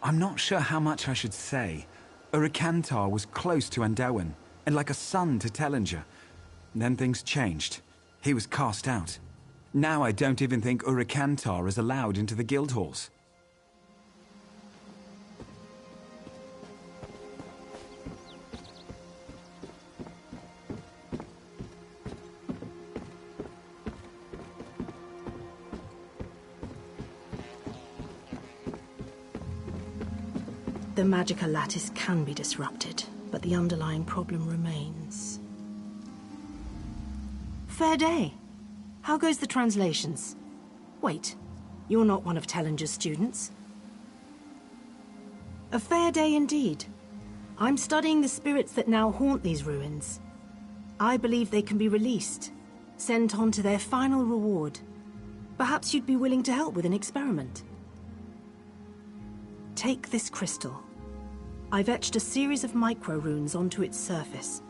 I'm not sure how much I should say. Urikantar was close to Anduin, and like a son to Tellinger. Then things changed. He was cast out. Now I don't even think Urikantar is allowed into the guild halls. The magical lattice can be disrupted, but the underlying problem remains. Fair day. How goes the translations? Wait, you're not one of Tellinger's students. A fair day indeed. I'm studying the spirits that now haunt these ruins. I believe they can be released, sent on to their final reward. Perhaps you'd be willing to help with an experiment. Take this crystal. I've etched a series of micro-runes onto its surface.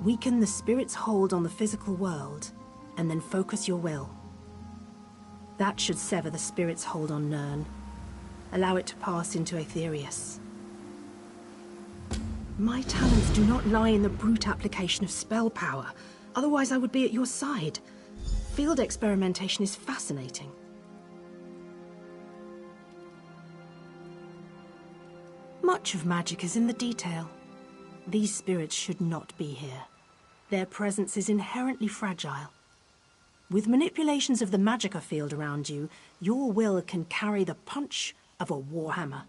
Weaken the spirit's hold on the physical world, and then focus your will. That should sever the spirit's hold on Nirn. Allow it to pass into Aetherius. My talents do not lie in the brute application of spell power. Otherwise I would be at your side. Field experimentation is fascinating. Much of magic is in the detail. These spirits should not be here. Their presence is inherently fragile. With manipulations of the magicka field around you, your will can carry the punch of a warhammer.